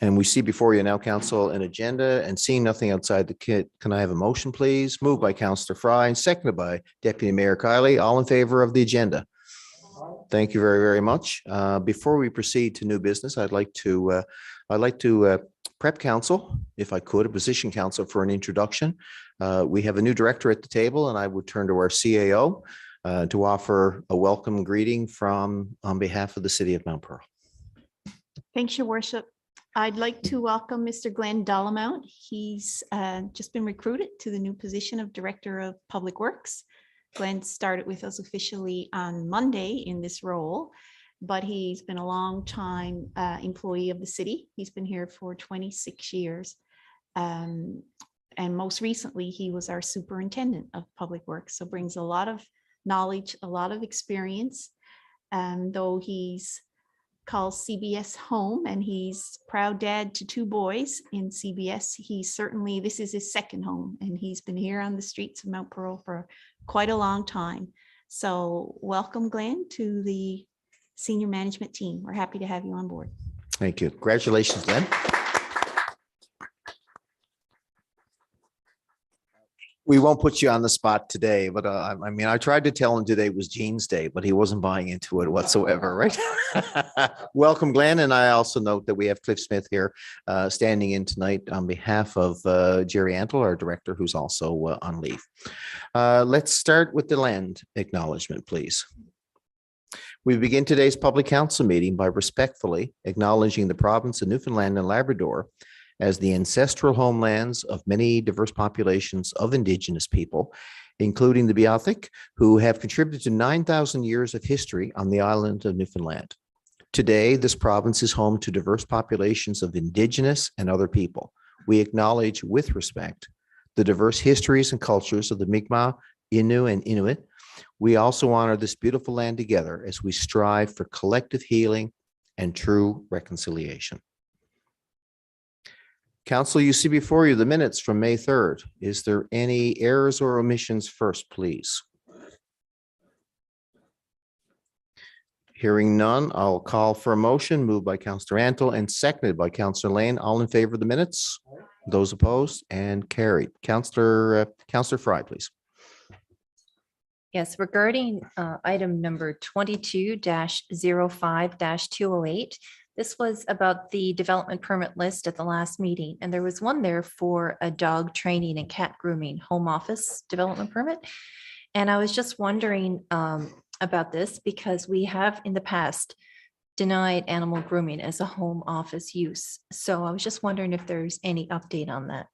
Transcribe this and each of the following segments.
And we see before you now, Council, an agenda, and seeing nothing outside the kit, can I have a motion, please? Moved by Councillor Fry and seconded by Deputy Mayor Kiley. All in favor of the agenda? Thank you very, very much. Before we proceed to new business, I'd like to prep council, if I could, position council for an introduction. We have a new director at the table, and I would turn to our CAO to offer a welcome greeting on behalf of the City of Mount Pearl. Thanks, Your Worship. I'd like to welcome Mr. Glenn Dollamount. He's just been recruited to the new position of Director of Public Works. Glenn started with us officially on Monday in this role, but he's been a long time employee of the city. He's been here for 26 years. And most recently, he was our Superintendent of Public Works, so brings a lot of knowledge, a lot of experience. Though he's calls CBS home and he's proud dad to 2 boys in CBS, this is his second home, and he's been here on the streets of Mount Pearl for quite a long time. So welcome, Glenn, to the senior management team. We're happy to have you on board. Thank you. Congratulations, Glenn. We won't put you on the spot today, but I mean, I tried to tell him today was Jeans Day, but he wasn't buying into it whatsoever, right? Welcome, Glenn. And I also note that we have Cliff Smith here standing in tonight on behalf of Jerry Antle, our director, who's also on leave. Let's start with the land acknowledgement, please. We begin today's public council meeting by respectfully acknowledging the province of Newfoundland and Labrador as the ancestral homelands of many diverse populations of Indigenous people, including the Beothuk, who have contributed to 9,000 years of history on the island of Newfoundland. Today, this province is home to diverse populations of Indigenous and other people. We acknowledge with respect the diverse histories and cultures of the Mi'kmaq, Innu, and Inuit. We also honor this beautiful land together as we strive for collective healing and true reconciliation. Council, you see before you the minutes from May 3rd. Is there any errors or omissions first, please? Hearing none, I'll call for a motion moved by Councillor Antle and seconded by Councillor Lane. All in favor of the minutes? Those opposed? And carried. Councillor Fry, please. Yes, regarding item number 22-05-208, this was about the development permit list at the last meeting, and there was one there for a dog training and cat grooming home office development permit. And I was just wondering about this because we have in the past denied animal grooming as a home office use. So I was just wondering if there's any update on that.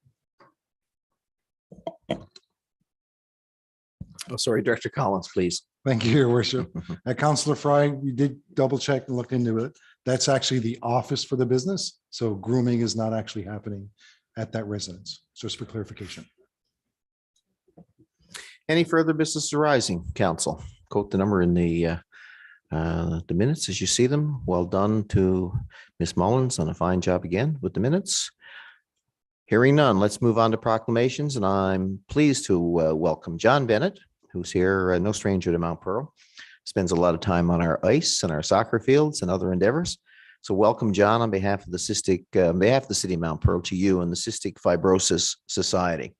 Oh, sorry, Director Collins, please. Thank you, Your Worship. Councillor Fry, we did double check and look into it. That's actually the office for the business. So grooming is not actually happening at that residence. Just for clarification. Any further business arising, Council? Quote the number in the minutes as you see them. Well done to Ms. Mullins on a fine job again with the minutes. Hearing none, let's move on to proclamations, and I'm pleased to welcome John Bennett, who's here, no stranger to Mount Pearl, spends a lot of time on our ice and our soccer fields and other endeavors. So welcome, John, on behalf of the City of Mount Pearl to you and the Cystic Fibrosis Society.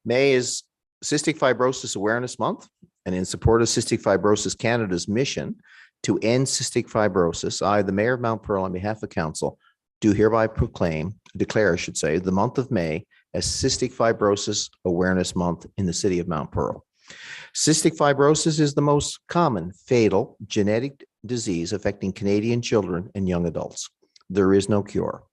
May is Cystic Fibrosis Awareness Month, and in support of Cystic Fibrosis Canada's mission to end cystic fibrosis, I, the Mayor of Mount Pearl, on behalf of Council, do hereby declare, the month of May as Cystic Fibrosis Awareness Month in the City of Mount Pearl. Cystic fibrosis is the most common fatal genetic disease affecting Canadian children and young adults. There is no cure.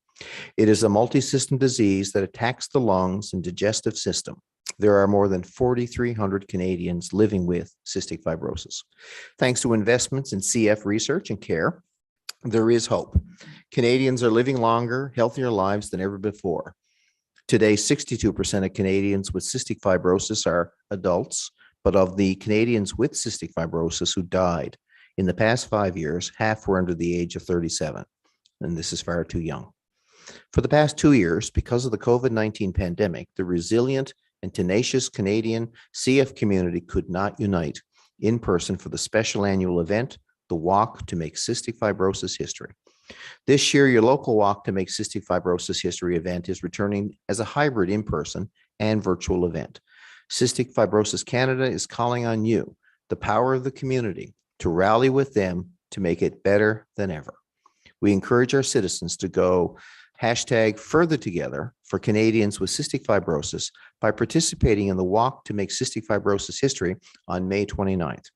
It is a multi-system disease that attacks the lungs and digestive system. There are more than 4,300 Canadians living with cystic fibrosis. Thanks to investments in CF research and care, there is hope. Canadians are living longer, healthier lives than ever before. Today, 62% of Canadians with cystic fibrosis are adults, but of the Canadians with cystic fibrosis who died in the past 5 years, half were under the age of 37, and this is far too young. For the past 2 years, because of the COVID-19 pandemic, the resilient and tenacious Canadian CF community could not unite in person for the special annual event, the Walk to Make Cystic Fibrosis History. This year, your local Walk to Make Cystic Fibrosis History event is returning as a hybrid in-person and virtual event. Cystic Fibrosis Canada is calling on you, the power of the community, to rally with them to make it better than ever. We encourage our citizens to go #further together for Canadians with cystic fibrosis by participating in the Walk to Make Cystic Fibrosis History on May 29th.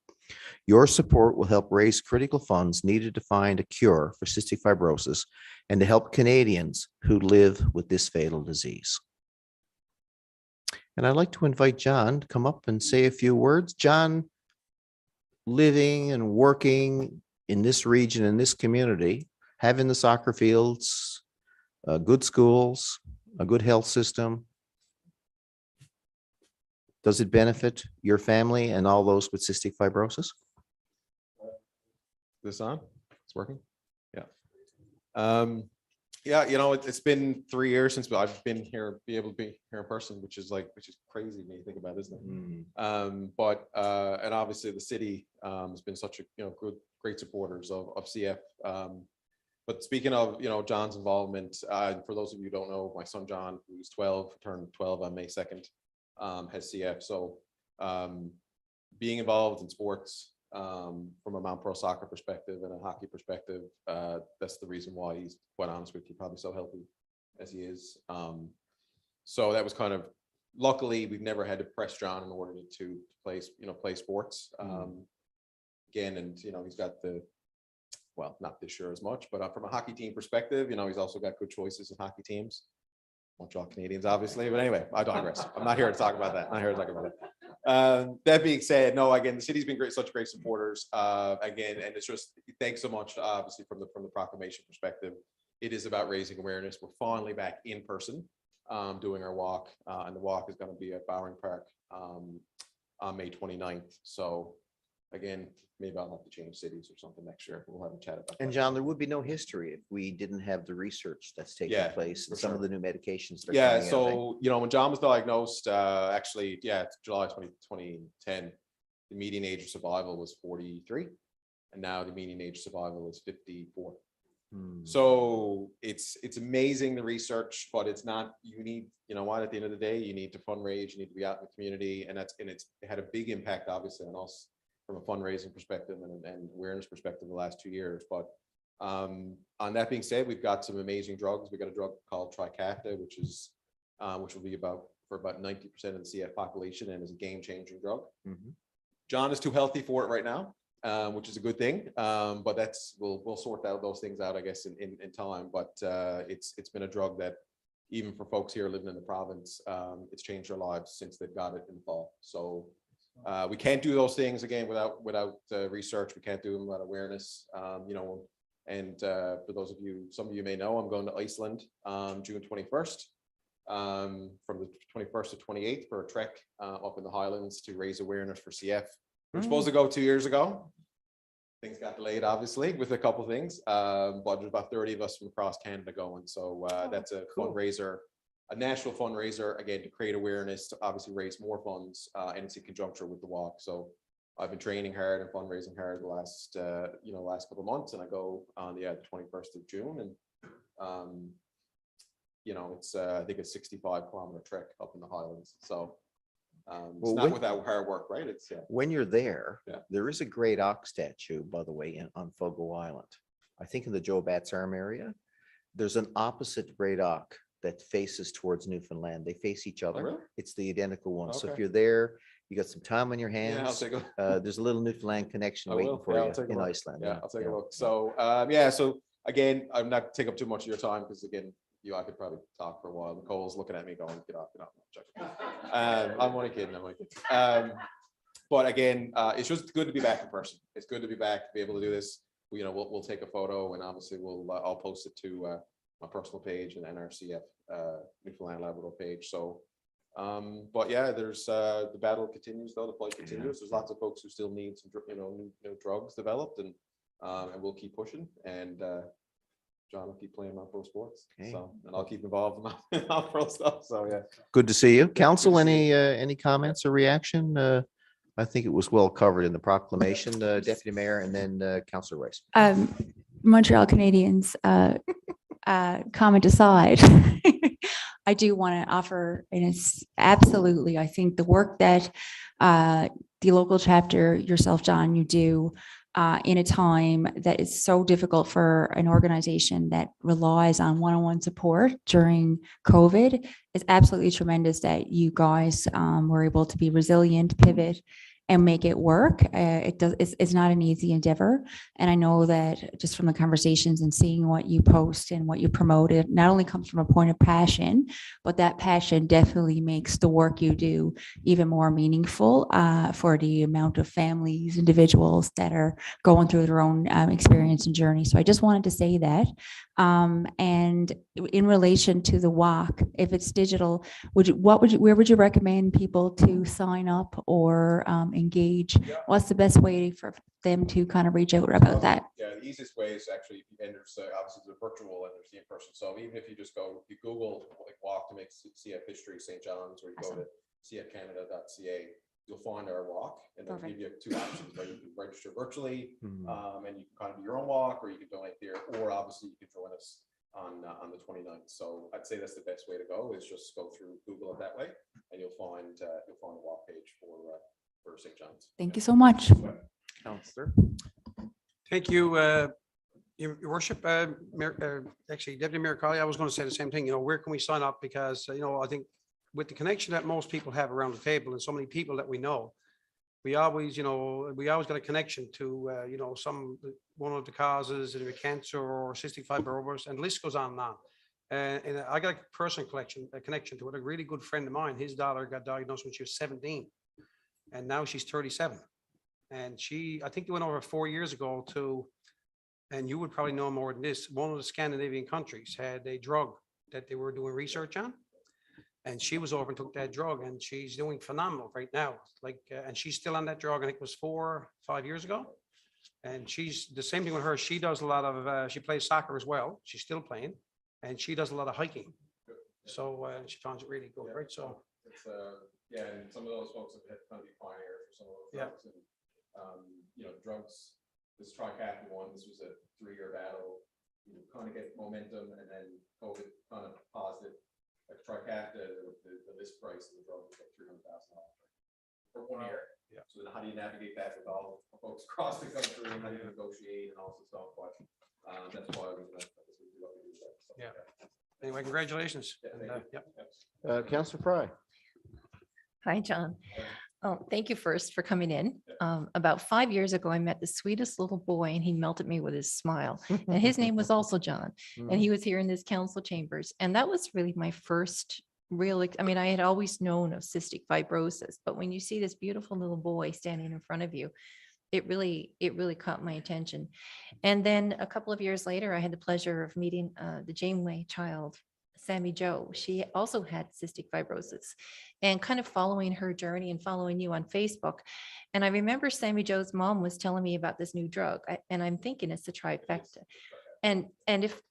Your support will help raise critical funds needed to find a cure for cystic fibrosis and to help Canadians who live with this fatal disease. And I'd like to invite John to come up and say a few words. John, living and working in this region, in this community, having the soccer fields, good schools, a good health system. Does it benefit your family and all those with cystic fibrosis? This on? It's working? Yeah. Yeah, it's been 3 years since I've been here, be able to be here in person, which is crazy when you think about it, isn't it? And obviously the city has been such a, great supporters of CF. But speaking of, John's involvement, for those of you who don't know, my son John, who's 12, turned 12 on May 2nd, has CF. So being involved in sports from a Mount Pro soccer perspective and a hockey perspective, that's the reason why he's, quite honest with you, probably so healthy as he is. So that was kind of, luckily, we've never had to press John in order to play sports again. And, he's got well, not this year as much, but from a hockey team perspective, he's also got good choices in hockey teams. Montreal Canadiens, obviously, but anyway, I digress. I'm not here to talk about that. That being said, no, again, the city's been such great supporters. Again, and it's just, thanks so much, obviously, from the proclamation perspective. It is about raising awareness. We're finally back in person doing our walk, and the walk is going to be at Bowring Park on May 29th. So again, maybe I'll have to change cities or something next year. We'll have a chat about that. And John, there would be no history if we didn't have the research that's taking place and some of the new medications. So, when John was diagnosed, July 2010, the median age of survival was 43. And now the median age of survival is 54. So it's amazing, the research, but it's not, you need, at the end of the day, you need to fundraise, you need to be out in the community. And it had a big impact, obviously, on us from a fundraising perspective and awareness perspective the last 2 years. But on that being said, we've got some amazing drugs. We got a drug called Trikafta, which will be for about 90% of the CF population and is a game-changing drug. John is too healthy for it right now, which is a good thing. But we'll sort those things out, I guess, in time. But it's been a drug that, even for folks here living in the province, it's changed their lives since they've got it in the fall. So we can't do those things again without research. We can't do them without awareness. And for those of you, some of you may know, I'm going to Iceland June 21st, from the 21st to 28th for a trek up in the Highlands to raise awareness for CF. We were supposed to go 2 years ago. Things got delayed, obviously, with a couple things, but there's about 30 of us from across Canada going. So that's a fundraiser, a national fundraiser, again, to create awareness, to obviously raise more funds, and it's in conjunction with the walk. So I've been training hard and fundraising hard the last couple of months, and I go on the 21st of June, and it's I think a 65-kilometer trek up in the Highlands. So it's not without hard work, right? It's when you're there, there is a great ox statue, by the way, on Fogo Island. I think in the Joe Bat's Arm area, there's an opposite great ox that faces towards Newfoundland. They face each other. Oh, really? It's the identical one. So Okay. if you're there, you got some time on your I'll hands. take a There's a little Newfoundland connection I waiting will. for Yeah, I'll you take a in look. Iceland. I'll take a look. So so again, I'm not taking up too much of your time, because again, I could probably talk for a while. Nicole's looking at me going, get off. I'm only kidding. But again, it's just good to be back in person. It's good to be back, to be able to do this. We'll take a photo, and obviously I'll post it to my personal page and NRCF Newfoundland Labrador page. So but yeah, there's the battle continues, though. The fight continues. There's lots of folks who still need some new drugs developed, and we'll keep pushing, and John will keep playing Mount Pro sports. Okay. So, and I'll keep involved in Mount Pro stuff. So yeah. Good to see you. Council, good to see any comments or reaction? I think it was well covered in the proclamation, Deputy Mayor, and then Councillor Rice. Montreal Canadiens comment aside, I do want to offer, and it's absolutely, I think the work that the local chapter, yourself, John, you do in a time that is so difficult for an organization that relies on one-on-one support during COVID. It's absolutely tremendous that you guys were able to be resilient, pivot, and make it work. It's not an easy endeavor. And I know that just from the conversations and seeing what you post and what you promote, it not only comes from a point of passion, but that passion definitely makes the work you do even more meaningful for the amount of families, individuals that are going through their own experience and journey. So I just wanted to say that. And in relation to the walk, if it's digital, where would you recommend people to sign up or engage? What's the best way for them to kind of reach out about that? Yeah, the easiest way is actually, and there's obviously the virtual and there's the in-person. So even if you just go, if you Google like walk to make CF history St. John's, or you go to cfcanada.ca, you'll find our walk, and they'll give you two options, right? You can register virtually, and you can kind of do your own walk, or you can donate there, or obviously you can join us on the 29th. So I'd say that's the best way to go, is just go through Google it that way, and you'll find the walk page for St. John's. Thank you so much. Counselor. Thank you, Your Worship. Actually, Deputy Mayor Colley, I was going to say the same thing. You know, where can we sign up? Because I think with the connection that most people have around the table and so many people that we know, we always got a connection to one of the causes, either cancer or cystic fibrosis, and the list goes on and on. And I got a personal connection to it. A really good friend of mine, his daughter got diagnosed when she was 17, and now she's 37. And I think they went over 4 years ago to, and you would probably know more than this, one of the Scandinavian countries had a drug that they were doing research on. And she was over and took that drug, and she's doing phenomenal right now. And she's still on that drug. I think it was 4 or 5 years ago. And she's the same thing with her. She does a lot of, she plays soccer as well. She's still playing, and she does a lot of hiking. So she finds it really good, right? So it's and some of those folks have had kind of be pioneers for some of those drugs. And drugs. This Tricathlon one, this was a 3-year battle. You kind of get momentum, and then COVID kind of paused it. Like Tricathlon, the list price of the drug was like $300,000 for 1 year. Yeah. So then how do you navigate that with all the folks across the country, and how do you negotiate and all this stuff? But that's why we do that. Yeah. Anyway, congratulations. Counselor Fry. Hi, John. Thank you first for coming in. About 5 years ago, I met the sweetest little boy, and he melted me with his smile. And his name was also John, and he was here in this council chambers. And that was really my first real, I had always known of cystic fibrosis, but when you see this beautiful little boy standing in front of you, it really caught my attention. And then a couple of years later, I had the pleasure of meeting the Janeway child, Sammy Jo. She also had cystic fibrosis, and kind of following her journey and following you on Facebook. And I remember Sammy Jo's mom was telling me about this new drug, and I'm thinking it's the trifecta. And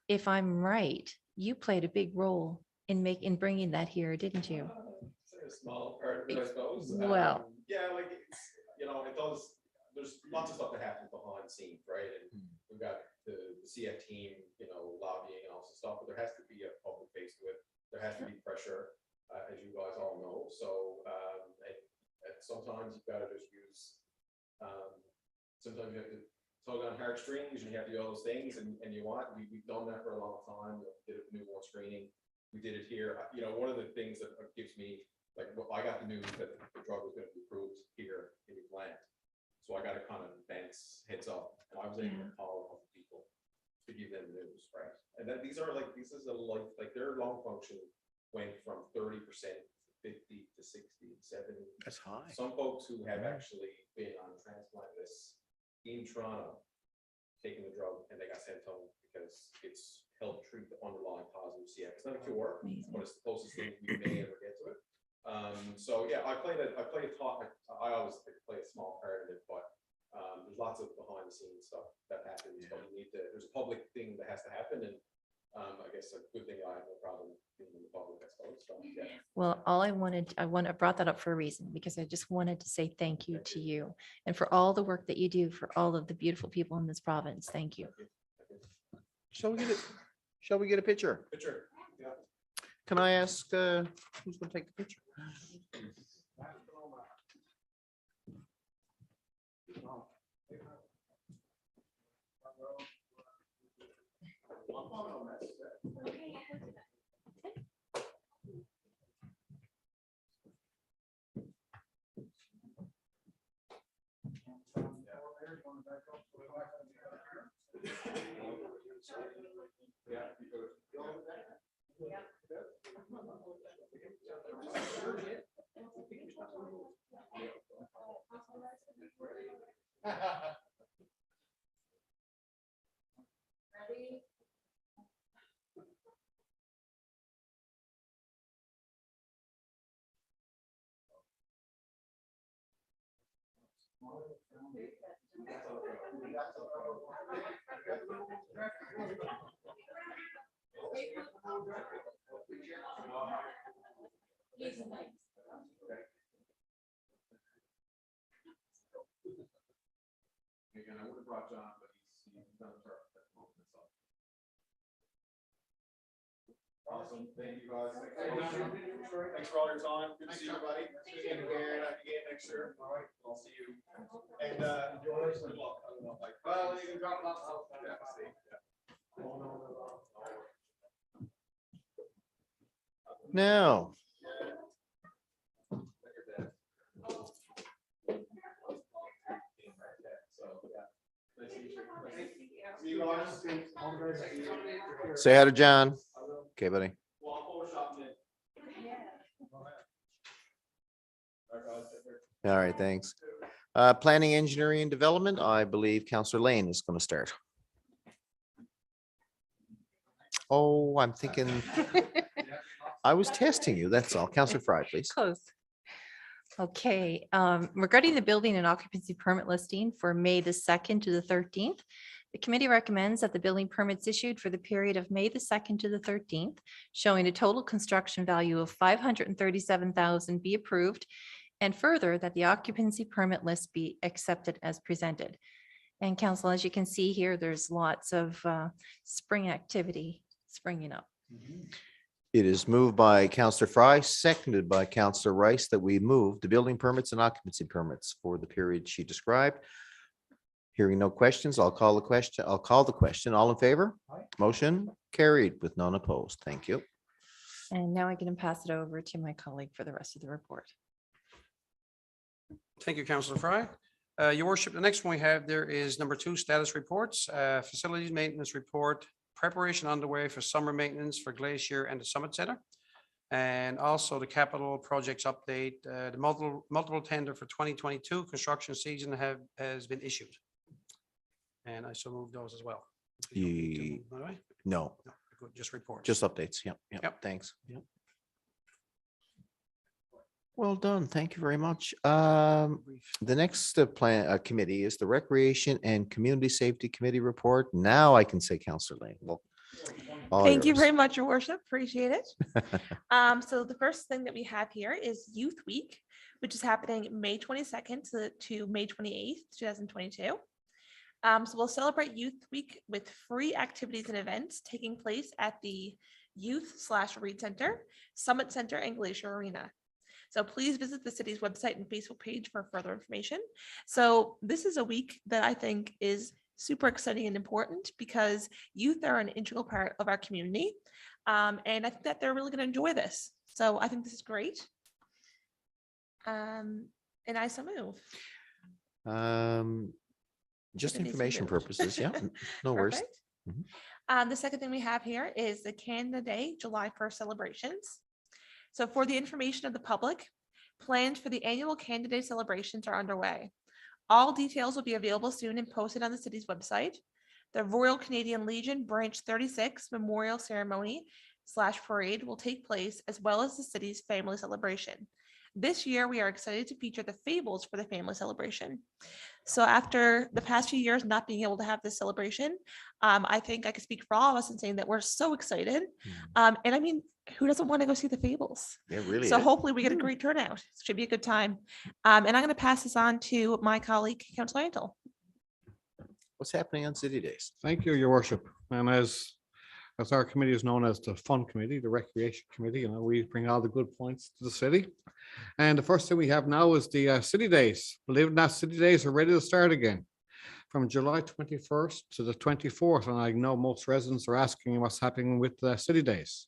if I'm right, you played a big role in bringing that here, didn't you? A small part of it, I suppose. Well, it does. There's lots of stuff that happens behind the scenes, right? And we've got the CF team, lobbying and all this stuff, but there has to be a public face to it. There has to be pressure, as you guys all know. So, and sometimes you've got to just use, sometimes you have to tug on heartstrings, and you have to do all those things, and we've done that for a long time. We did a newborn screening. We did it here. One of the things that gives me, I got the news that the drug was going to be approved here in Newfoundland. So I got a kind of advance heads up, and I was able to call a couple people to give them the news, right? And then this is their lung function went from 30% to 50 to 60, 70. That's high. Some folks who have actually been on transplant lists in Toronto taking the drug, and they got sent home because it's helped treat the underlying positive CF. It's not a cure, but it's the closest thing we may ever get to it. I always play a small part of it, but there's lots of behind the scenes stuff that happens. But there's a public thing that has to happen, and I guess a good thing I have no problem being in the public, I suppose. So, yeah. well, I brought that up for a reason, because I just wanted to say thank you to you and for all the work that you do for all of the beautiful people in this province. Thank you. Shall we get it? Shall we get a picture? Picture. Yeah. Can I ask, who's gonna take the picture? Again, I would have brought John, but he's done the turf. Awesome. Thank you guys. Thanks for all your time. Good to see you, buddy. See you again next year. All right. I'll see you. And enjoy. Well, you can drop them off. Yeah, see. Now. Say hi to John. Okay, buddy. All right, thanks. Planning, engineering and development, I believe Councillor Lane is going to start. Oh, I'm thinking. I was testing you, that's all. Councillor Fry, please. Close. Okay, regarding the building and occupancy permit listing for May the 2nd to the 13th, the committee recommends that the building permits issued for the period of May the 2nd to the 13th, showing a total construction value of $537,000 be approved, and further that the occupancy permit list be accepted as presented. And council, as you can see here, there's lots of spring activity springing up. It is moved by Councillor Fry, seconded by Councillor Rice, that we move the building permits and occupancy permits for the period she described. Hearing no questions, I'll call the question. All in favor? Motion carried with none opposed. Thank you. And now I'm going to pass it over to my colleague for the rest of the report. Thank you, Councillor Fry. Your worship, the next one we have there is number 2, status reports, facilities maintenance report, preparation underway for summer maintenance for Glacier and the Summit Center. And also the capital projects update, the multiple tender for 2022 construction season has been issued. And I so move those as well. No, Good, just reports. just updates. Yep. Yep. Thanks. Yep. Well done. Thank you very much. The next committee is the Recreation and Community Safety Committee report. Now I can say Councillor Lane. Well, thank you very much, Your Worship. Appreciate it. So the first thing that we have here is Youth Week, which is happening May 22nd to May 28th, 2022. So we'll celebrate Youth Week with free activities and events taking place at the Youth/Read Center, Summit Center, and Glacier Arena. So please visit the city's website and Facebook page for further information. So this is a week that I think is super exciting and important because youth are an integral part of our community. And I think that they're really going to enjoy this. So I think this is great. And I so move. Just It needs to be information moved. purposes. Yeah, no worries. Perfect. The second thing we have here is the Canada Day, July 1st celebrations. So for the information of the public, plans for the annual Canada Day celebrations are underway. All details will be available soon and posted on the city's website. The Royal Canadian Legion Branch 36 Memorial Ceremony/Parade will take place, as well as the city's family celebration. This year, we are excited to feature the Fables for the family celebration. So after the past few years not being able to have this celebration, I think I could speak for all of us in saying that we're so excited. And I mean, who doesn't want to go see the Fables? Yeah, really. So hopefully we get a great turnout. Should be a good time. And I'm going to pass this on to my colleague, Councilor Antle. What's happening on city days? Thank you, your worship. And as our committee is known as the Fun Committee, the Recreation Committee, we bring all the good points to the city. And the first thing we have now is the city days. Believe it or not, city days are ready to start again from July 21st to the 24th. And I know most residents are asking what's happening with the city days.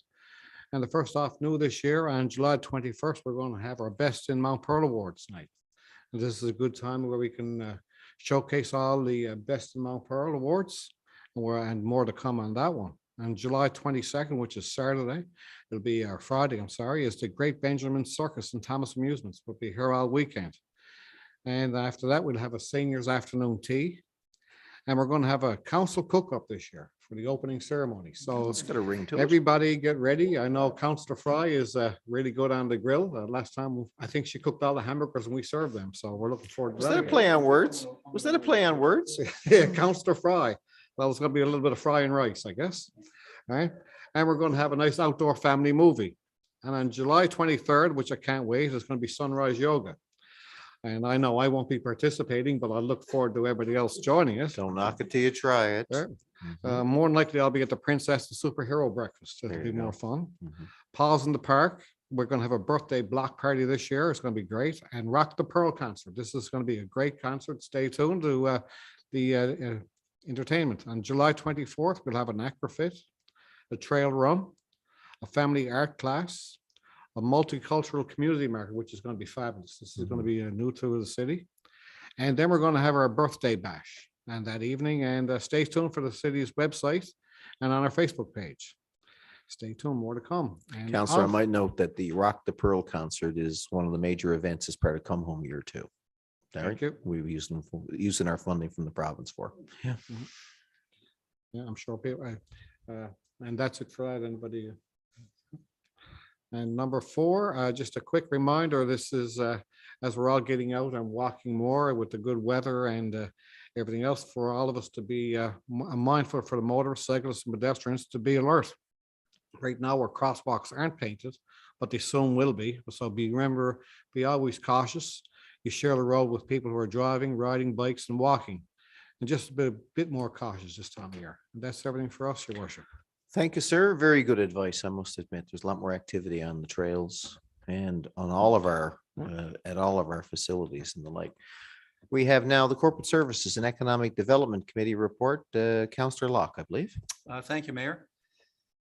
And the first off new this year on July 21st, we're going to have our Best in Mount Pearl Awards night. And this is a good time where we can showcase all the Best in Mount Pearl Awards, and more to come on that one. And July 22nd, which is Saturday, it'll be Friday, I'm sorry, is the Great Benjamin Circus and Thomas Amusements. We'll be here all weekend. And after that, we'll have a seniors afternoon tea. And we're going to have a council cook-up this year for the opening ceremony. So It's got a ring to it. everybody get ready. I know Councillor Fry is really good on the grill. Last time, I think she cooked all the hamburgers and we served them. So we're looking forward to Was that a that. play on words? Was that a play on words? Yeah, Councillor Fry. Well, it's going to be a little bit of fry and rice, I guess. All right. And we're going to have a nice outdoor family movie. And on July 23rd, which I can't wait, it's going to be sunrise yoga. And I know I won't be participating, but I look forward to everybody else joining us. Don't knock it till you try it. Sure. More than likely, I'll be at the Princess and Superhero Breakfast. It'll There be you go. more fun. Mhm. Paws in the Park. We're going to have a birthday block party this year. It's going to be great. And Rock the Pearl concert. This is going to be a great concert. Stay tuned to the entertainment. On July 24th, we'll have an aqua fit, a trail run, a family art class, a multicultural community market, which is going to be fabulous. This is going to be new to the city. And then we're going to have our birthday bash and that evening, and stay tuned for the city's website and on our Facebook page. Stay tuned, more to come. And Counselor, I off- might note that the Rock the Pearl concert is one of the major events as part of Come Home Year 2. Thank you. We've used them using our funding from the province for. Yeah, I'm sure people, and that's it for that. Anybody? And number 4, just a quick reminder, this is as we're all getting out and walking more with the good weather and everything else, for all of us to be mindful, for the motorists, cyclists and pedestrians to be alert. Right now, our crosswalks aren't painted, but they soon will be. So remember, be always cautious. You share the road with people who are driving, riding bikes and walking. And just be a bit more cautious this time of year. And that's everything for us, your worship. Thank you, sir. Very good advice. I must admit, there's a lot more activity on the trails and on all of our, at all of our facilities and the like. We have now the Corporate Services and Economic Development Committee report. Councillor Locke, I believe. Thank you, Mayor.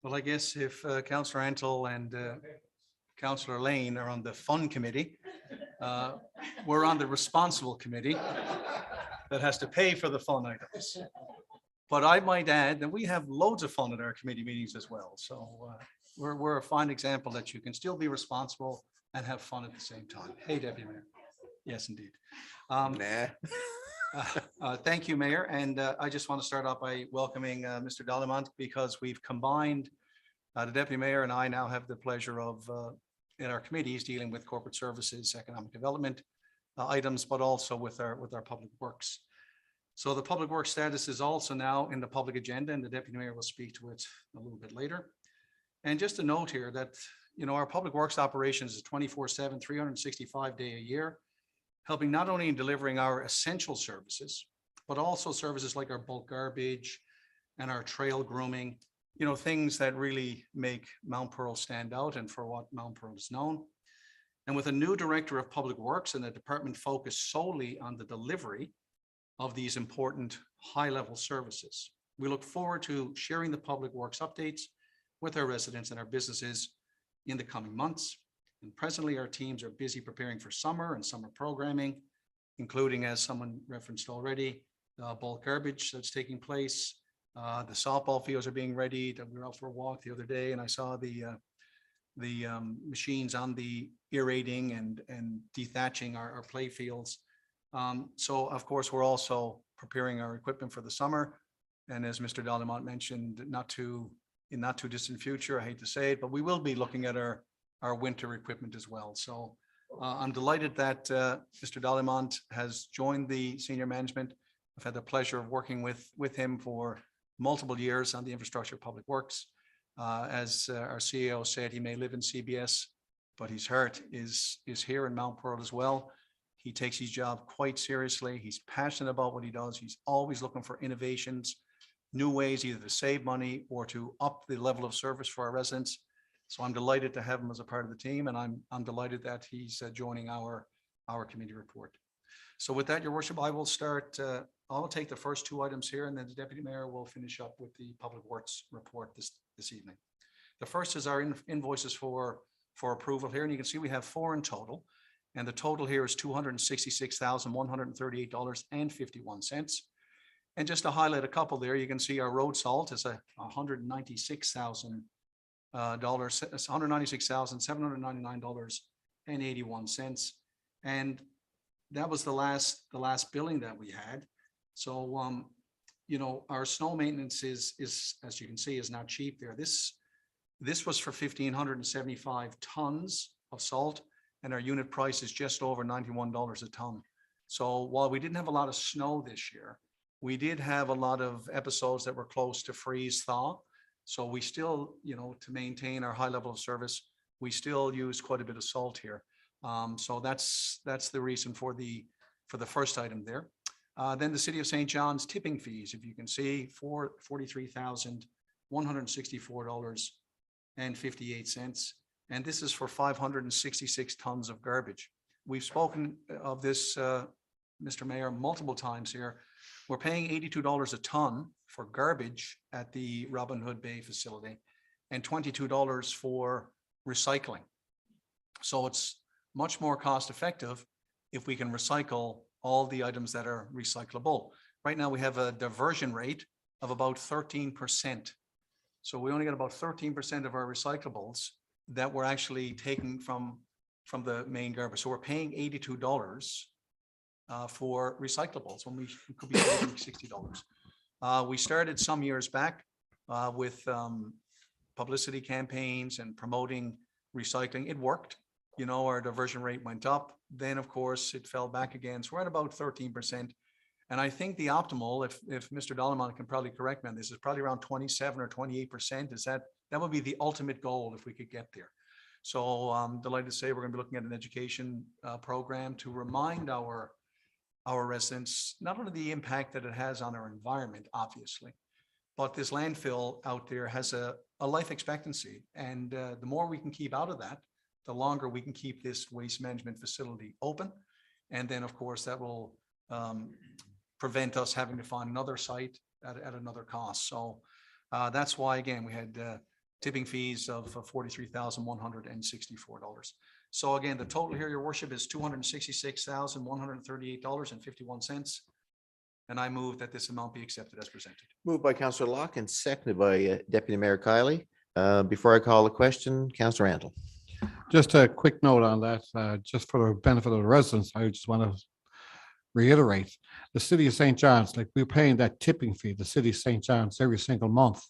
Well, I guess if Councillor Antle and Councillor Lane are on the Fun Committee, we're on the Responsible Committee that has to pay for the fun items. But I might add that we have loads of fun at our committee meetings as well. So we're a fine example that you can still be responsible and have fun at the same time. Hey, Deputy Mayor. Yes, indeed. Thank you, Mayor. And I just want to start off by welcoming Mr. Dallemont, because we've combined, the Deputy Mayor and I now have the pleasure of, in our committees, dealing with corporate services, economic development items, but also with our public works. So the public works status is also now in the public agenda, and the Deputy Mayor will speak to it a little bit later. And just a note here that, our public works operations is 24/7, 365 day a year, helping not only in delivering our essential services, but also services like our bulk garbage and our trail grooming, things that really make Mount Pearl stand out and for what Mount Pearl is known. And with a new director of public works and the department focused solely on the delivery of these important high-level services, we look forward to sharing the public works updates with our residents and our businesses in the coming months. And presently, our teams are busy preparing for summer and summer programming, including, as someone referenced already, the bulk garbage that's taking place. The softball fields are being readied. We were out for a walk the other day, and I saw the machines on the aerating and dethatching our play fields. So, of course, we're also preparing our equipment for the summer. And as Mr. Dallemont mentioned, in not too distant future, I hate to say it, but we will be looking at our winter equipment as well. So I'm delighted that Mr. Dallemont has joined the senior management. I've had the pleasure of working with him for multiple years on the infrastructure of public works. As our CEO said, he may live in CBS, but his heart is here in Mount Pearl as well. He takes his job quite seriously. He's passionate about what he does. He's always looking for innovations, new ways either to save money or to up the level of service for our residents. So I'm delighted to have him as a part of the team, and I'm delighted that he's joining our committee report. So with that, your worship, I will start, I'll take the first two items here, and then the deputy mayor will finish up with the public works report this evening. The first is our invoices for approval here, and you can see we have 4 in total. And the total here is $266,138.51. And just to highlight a couple there, you can see our road salt is $196,000, $196,799.81. And that was the last billing that we had. So, you know, our snow maintenance is, as you can see, is not cheap there. This was for 1,575 tons of salt, and our unit price is just over $91 a ton. So while we didn't have a lot of snow this year, we did have a lot of episodes that were close to freeze thaw. So we still, you know, to maintain our high level of service, we still use quite a bit of salt here. So that's the reason for the first item there. Then the City of St. John's tipping fees, if you can see, for $43,164.58. And this is for 566 tons of garbage. We've spoken of this, Mr. Mayor, multiple times here. We're paying $82 a ton for garbage at the Robin Hood Bay facility and $22 for recycling. So it's much more cost effective if we can recycle all the items that are recyclable. Right now, we have a diversion rate of about 13%. So we only get about 13% of our recyclables that we're actually taking from the main garbage. So we're paying $82 for recyclables when we could be saving $60. We started some years back with publicity campaigns and promoting recycling. It worked. You know, our diversion rate went up. Then, of course, it fell back again. So we're at about 13%. And I think the optimal, if Mr. Dollarmont can probably correct me on this, is probably around 27 or 28%. That would be the ultimate goal if we could get there. So I'm delighted to say we're going to be looking at an education program to remind our residents, not only the impact that it has on our environment, obviously, but this landfill out there has a life expectancy. And the more we can keep out of that, the longer we can keep this waste management facility open. And then, of course, that will prevent us having to find another site at another cost. So that's why, again, we had tipping fees of $43,164. So again, the total here, your worship, is $266,138.51. And I move that this amount be accepted as presented. Moved by Councillor Locke and seconded by Deputy Mayor Kiley. Before I call the question, Councillor Antle. Just a quick note on that, just for the benefit of the residents, I just want to reiterate, the City of St. John's, like we're paying that tipping fee, the City of St. John's, every single month.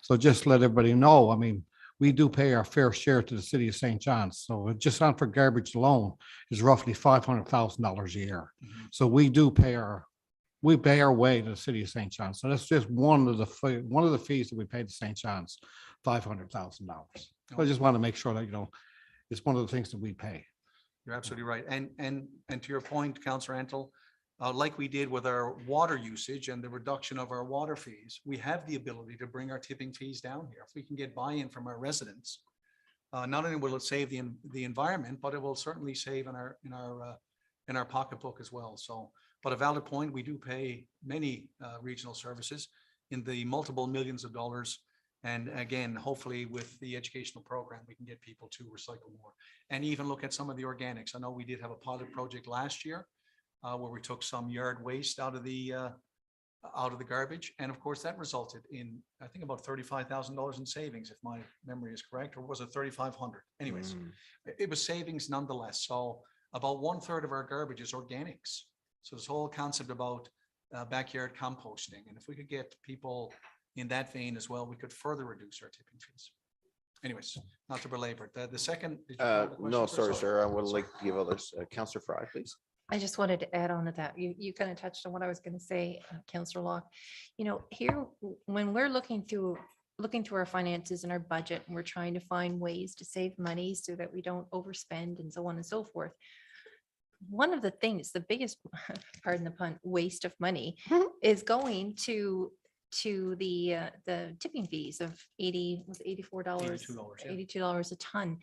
So just let everybody know, I mean, we do pay our fair share to the City of St. John's. So just on for garbage alone is roughly $500,000 a year. So we pay our way to the City of St. John's. So that's just one of the fees that we pay to St. John's, $500,000. So I just want to make sure that, you know, it's one of the things that we pay. You're absolutely right. And to your point, Councillor Antle, like we did with our water usage and the reduction of our water fees, we have the ability to bring our tipping fees down here. If we can get buy-in from our residents, not only will it save the environment, but it will certainly save in our pocketbook as well. So, but a valid point, we do pay many regional services in the multiple millions of dollars. And again, hopefully with the educational program, we can get people to recycle more and even look at some of the organics. I know we did have a pilot project last year where we took some yard waste out of the garbage. And of course, that resulted in, I think, about $35,000 in savings, if my memory is correct, or was it 3,500? Anyways, it was savings nonetheless. So about 1/3 of our garbage is organics. So this whole concept about backyard composting. And if we could get people in that vein as well, we could further reduce our tipping fees. Anyways, not to belabor it. The second. No, sorry, sir. I would like to give others. Councillor Fry, please. I just wanted to add on to that. You kind of touched on what I was going to say, Councillor Locke. You know, here, when we're looking through our finances and our budget, and we're trying to find ways to save money so that we don't overspend and so on and so forth. one of the things, the biggest, pardon the pun, waste of money Mhm. is going to the tipping fees of 80, was $84, $82, yeah. $82 a ton.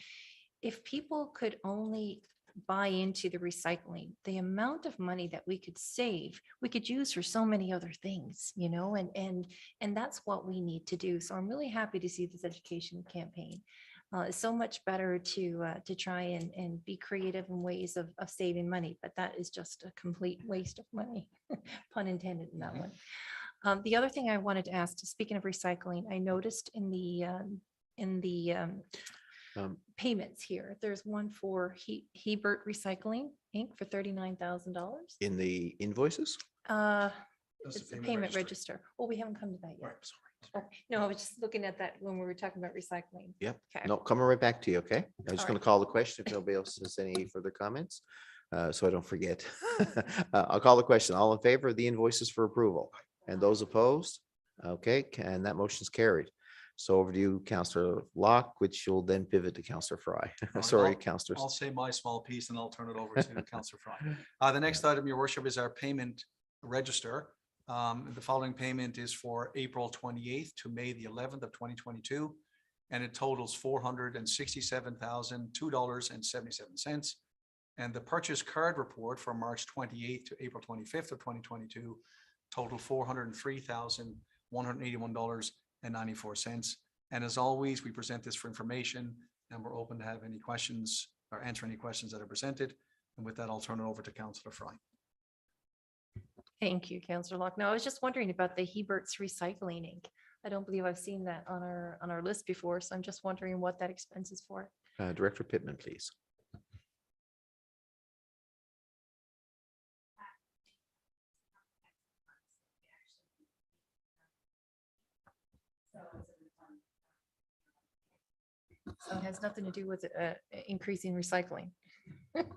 If people could only buy into the recycling, the amount of money that we could save, we could use for so many other things, you know, and that's what we need to do. So I'm really happy to see this education campaign. It's so much better to try and be creative in ways of saving money, but that is just a complete waste of money, pun intended in that one. The other thing I wanted to ask, speaking of recycling, I noticed in the payments here, there's one for Hebert Recycling Inc. for $39,000. In the invoices? That's It's the a payment payment register. register. Oh, we haven't come to that yet. Right, sorry. Oh, no, I was just looking at that when we were talking about recycling. Yep. Okay. No, coming right back to you, okay? I'm just All going right. to call the question if nobody else has any further comments, so I don't forget. I'll call the question. All in favor of the invoices for approval? And those opposed? Okay, and that motion's carried. So over to you, Councillor Locke, which you'll then pivot to Councillor Fry. right, Sorry, I'll Councillors. say my small piece and I'll turn it over to Councillor Fry. The next item, your worship, is our payment register. The following payment is for April 28th to May the 11th of 2022. And it totals $467,002.77. And the purchase card report for March 28th to April 25th of 2022 total $403,181.94. And as always, we present this for information and we're open to have any questions or answer any questions that are presented. And with that, I'll turn it over to Councillor Fry. Thank you, Councillor Locke. No, I was just wondering about the Hebert's Recycling Inc. I don't believe I've seen that on our list before, so I'm just wondering what that expense is for. Director Pittman, please. So it has nothing to do with increasing recycling. Thank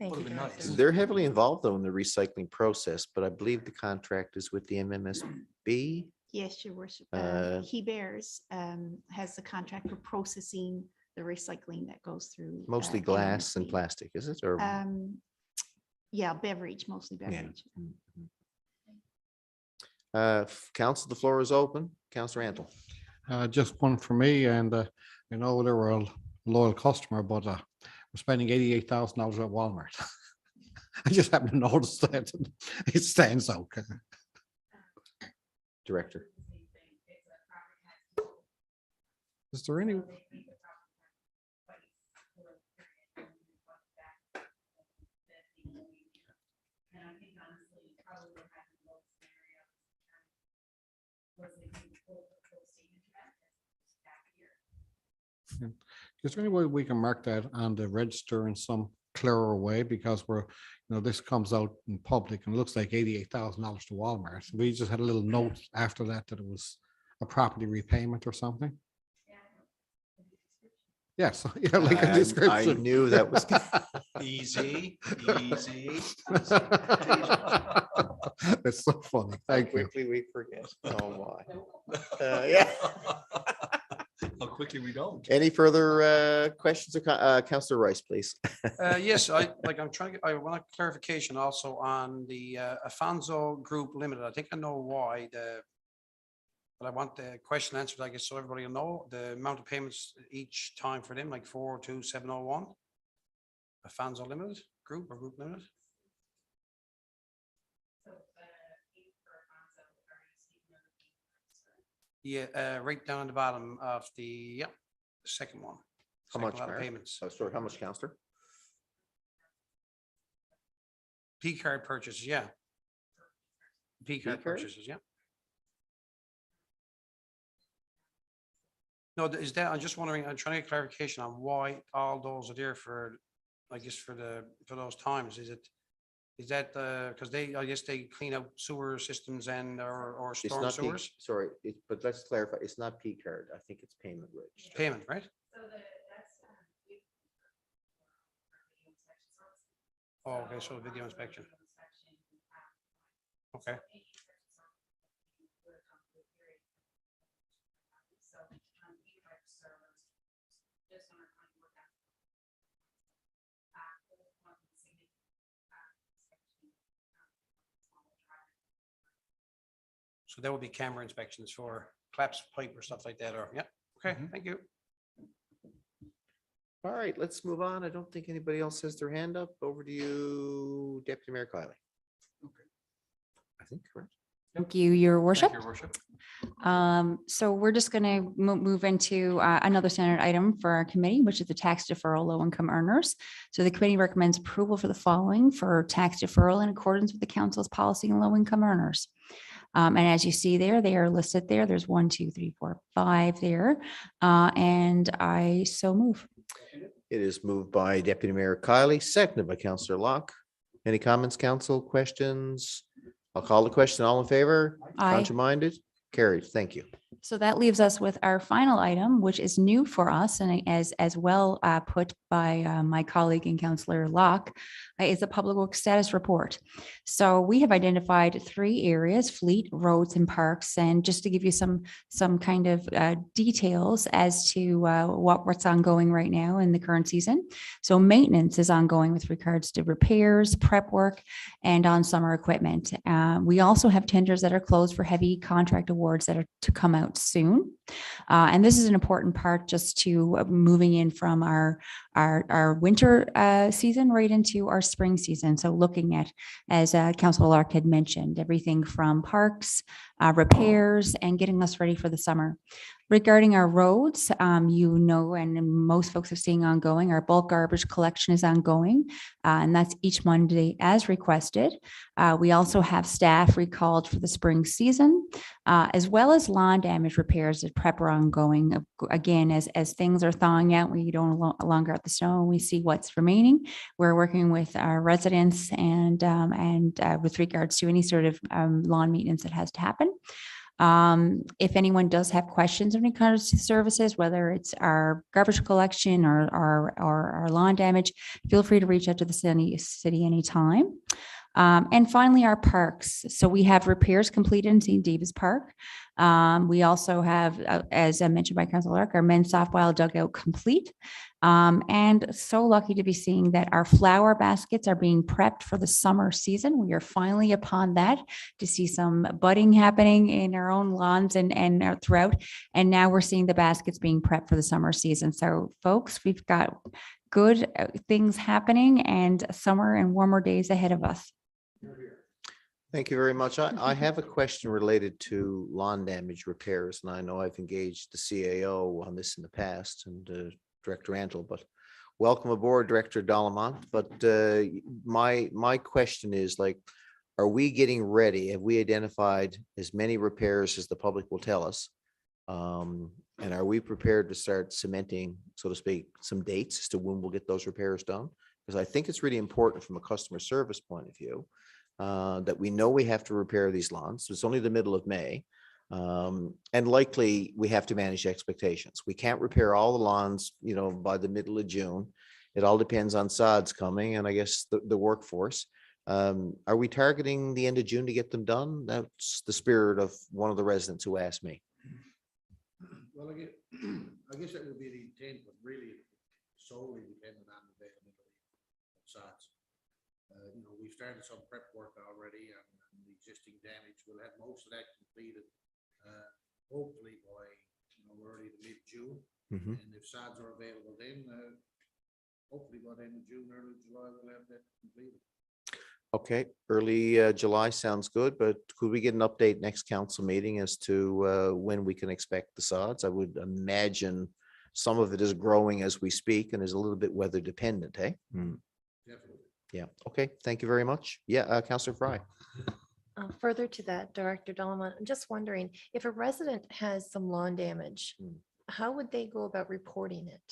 Would've you. been nice. Councillor. They're heavily involved though in the recycling process, but I believe the contract is with the MMSB. Yes, your worship. Uh, Bears has the contract for processing the recycling that goes through. Mostly glass and MMSB. plastic, is it? Or Yeah, beverage, mostly beverage. Council, the floor is open. Councillor Antle. Just one for me, and you know, they were a loyal customer, but we're spending $88,000 at Walmart. I just happened to notice that it stands out. Director. Is there any? Is there any way we can mark that on the register in some clearer way? Because we're, you know, this comes out in public and looks like $88,000 to Walmart. We just had a little note after that that it was a property repayment or something. Yes, yeah, like a I description. knew that was. Easy, easy. It's so funny. Thank you. Quickly we forget. Oh, my. Yeah. How quickly we don't. Any further questions or Councillor Rice, please? Yes, I'm trying to I want a clarification also on the Afonso Group Limited. I think I know why but I want the question answered, I guess, so everybody will know the amount of payments each time for them, like 42701. Afonso Limited Group or Group Limited. Yeah, right down the bottom of the second one. How Second much, lot of Mayor? payments? Oh, sorry, how much, Councillor? P card purchases, yeah. P card card? purchases, yeah. No, is that, I'm just wondering, I'm trying to get clarification on why all those are there for, I guess, for those times. Is that, because I guess they clean out sewer systems and or It's storm not P, sewers? sorry, but let's clarify. It's not P card. I think it's payment register. Payment, right? Oh, okay, so video inspection. Okay. So there will be camera inspections for claps, pipe or stuff like that, or, yeah, okay, thank you. All right, let's move on. I don't think anybody else has their hand up. Over to you, Deputy Mayor Kiley. Okay. I think, correct. Thank you, Your Worship. Your worship. So we're just going to move into another standard item for our committee, which is the tax deferral low income earners. So the committee recommends approval for the following for tax deferral in accordance with the council's policy on low income earners. And as you see there, they are listed there. There's 1, 2, 3, 4, 5 there. And I so move. It is moved by Deputy Mayor Kiley, seconded by Councillor Locke. Any comments, council, questions? I'll call the question. All in favor? Aye. Contrary-minded? Carried. Thank you. So that leaves us with our final item, which is new for us and as well put by my colleague and Councillor Locke, is a public works status report. So we have identified 3 areas: fleet, roads, and parks. And just to give you some kind of details as to what's ongoing right now in the current season. So maintenance is ongoing with regards to repairs, prep work, and on summer equipment. We also have tenders that are closed for heavy contract awards that are to come out soon. And this is an important part just to moving in from our winter season right into our spring season. So looking at, as Councillor Lark had mentioned, everything from parks, repairs, and getting us ready for the summer. Regarding our roads, you know, and most folks are seeing ongoing, our bulk garbage collection is ongoing, and that's each Monday as requested. We also have staff recalled for the spring season, as well as lawn damage repairs that prep are ongoing. Again, as things are thawing out, we don't longer have the snow, and we see what's remaining. We're working with our residents and with regards to any sort of lawn maintenance that has to happen. If anyone does have questions when it comes to services, whether it's our garbage collection or our lawn damage, feel free to reach out to the city anytime. And finally, our parks. So we have repairs completed in St. David's Park. We also have, as I mentioned by Councilor Lark, our men's softball dugout complete. And so lucky to be seeing that our flower baskets are being prepped for the summer season. We are finally upon that to see some budding happening in our own lawns and throughout. And now we're seeing the baskets being prepped for the summer season. So folks, we've got good things happening and summer and warmer days ahead of us. Thank you very much. I have a question related to lawn damage repairs, and I know I've engaged the CAO on this in the past and Director Antle, but welcome aboard, Director Dalamont. But my question is, like, are we getting ready? Have we identified as many repairs as the public will tell us? And are we prepared to start cementing, so to speak, some dates as to when we'll get those repairs done? Because I think it's really important from a customer service point of view that we know we have to repair these lawns. It's only the middle of May. And likely we have to manage expectations. We can't repair all the lawns, you know, by the middle of June. It all depends on sods coming and I guess the workforce. Are we targeting the end of June to get them done? That's the spirit of one of the residents who asked me. Well, I guess that would be the intent, but really solely dependent on the availability of sites. You know, we've started some prep work already and the existing damage. We'll have most of that completed hopefully by, you know, early to mid-June. And if sods are available then, hopefully by the end of June, early July, we'll have that completed. Okay, early July sounds good, but could we get an update next council meeting as to when we can expect the sods? I would imagine some of it is growing as we speak and is a little bit weather dependent, eh? Definitely. Yeah, okay, thank you very much. Yeah, Councillor Fry. Further to that, Director Dalamont, I'm just wondering, if a resident has some lawn damage, how would they go about reporting it?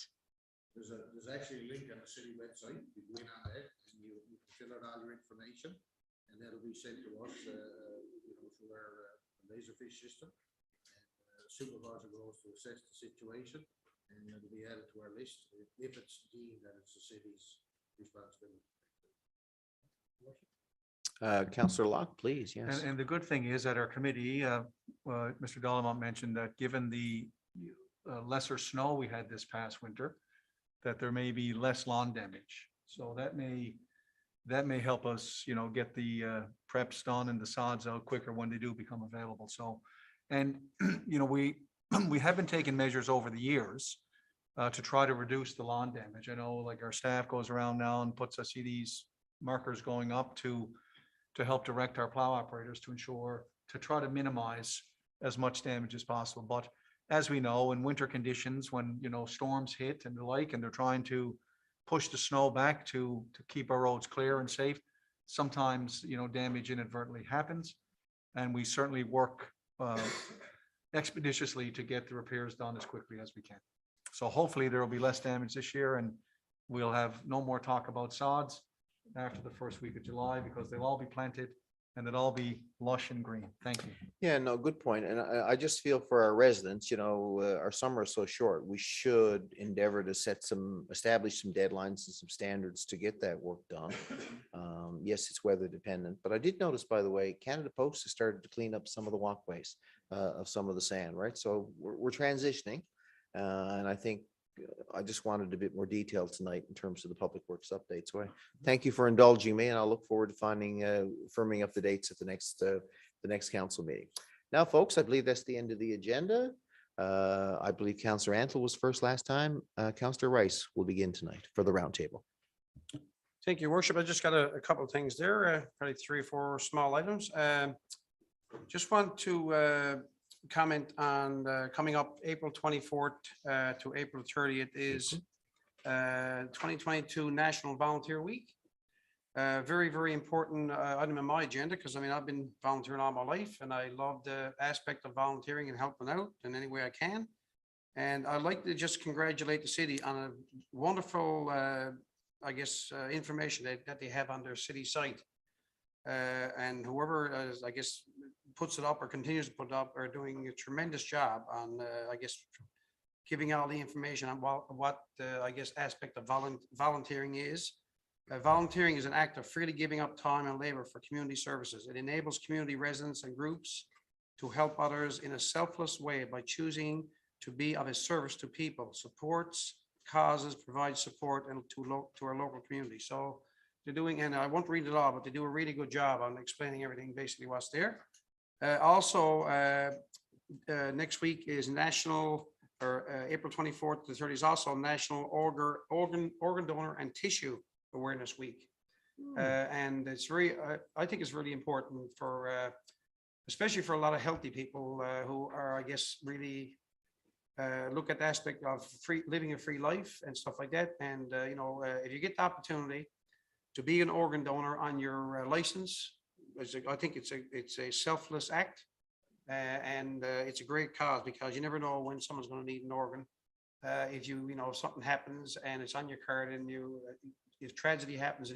There's actually a link on the city website. You go in on that and you fill out all your information and that'll be sent to us, you know, through our laserfish system. And supervisor goes to assess the situation and it'll be added to our list if it's deemed that it's the city's responsibility. Councillor Locke, please, yes. And the good thing is that our committee, Mr. Dalamont mentioned that given the lesser snow we had this past winter, that there may be less lawn damage. So that may that may help us, get the preps done and the sods out quicker when they do become available. So, and, we have been taking measures over the years to try to reduce the lawn damage. I know like our staff goes around now and I see these markers going up to help direct our plow operators to try to minimize as much damage as possible. But as we know, in winter conditions, when, storms hit and the like, and they're trying to push the snow back to keep our roads clear and safe, sometimes, damage inadvertently happens. And we certainly work expeditiously to get the repairs done as quickly as we can. So hopefully there will be less damage this year and we'll have no more talk about sods after the first week of July, because they'll all be planted and they'll all be lush and green. Thank you. Yeah, no, good point. And I just feel for our residents, our summer is so short. We should endeavor to establish some deadlines and some standards to get that work done. Yes, it's weather dependent, but I did notice, by the way, Canada Post has started to clean up some of the walkways of some of the sand, right? So we're transitioning. And I think I just wanted a bit more detail tonight in terms of the public works update. So I thank you for indulging me, and I'll look forward to firming up the dates at the next council meeting. Now, folks, I believe that's the end of the agenda. I believe Councillor Antle was first last time. Councillor Rice will begin tonight for the roundtable. Thank you, Worship. I just got a couple of things there, probably 3 or 4 small items. Just want to comment on coming up April 24th to April 30th is 2022 National Volunteer Week. Very, very important item in my agenda, because I mean, I've been volunteering all my life and I love the aspect of volunteering and helping out in any way I can. And I'd like to just congratulate the city on a wonderful, information that they have on their city site. And whoever, puts it up or continues to put it up are doing a tremendous job on, giving all the information on what aspect of volunteering is. Volunteering is an act of freely giving up time and labor for community services. It enables community residents and groups to help others in a selfless way by choosing to be of a service to people, supports causes, provides support and to our local community. So they're doing, and I won't read it all, but they do a really good job on explaining everything, basically what's there. Next week is April 24th to 30th is also National Organ Donor and Tissue Awareness Week. And it's I think it's really important for, especially for a lot of healthy people who are, really look at the aspect of living a free life and stuff like that. And, if you get the opportunity to be an organ donor on your license, I think it's a selfless act, and it's a great cause, because you never know when someone's going to need an organ. If if something happens and it's on your card, and if tragedy happens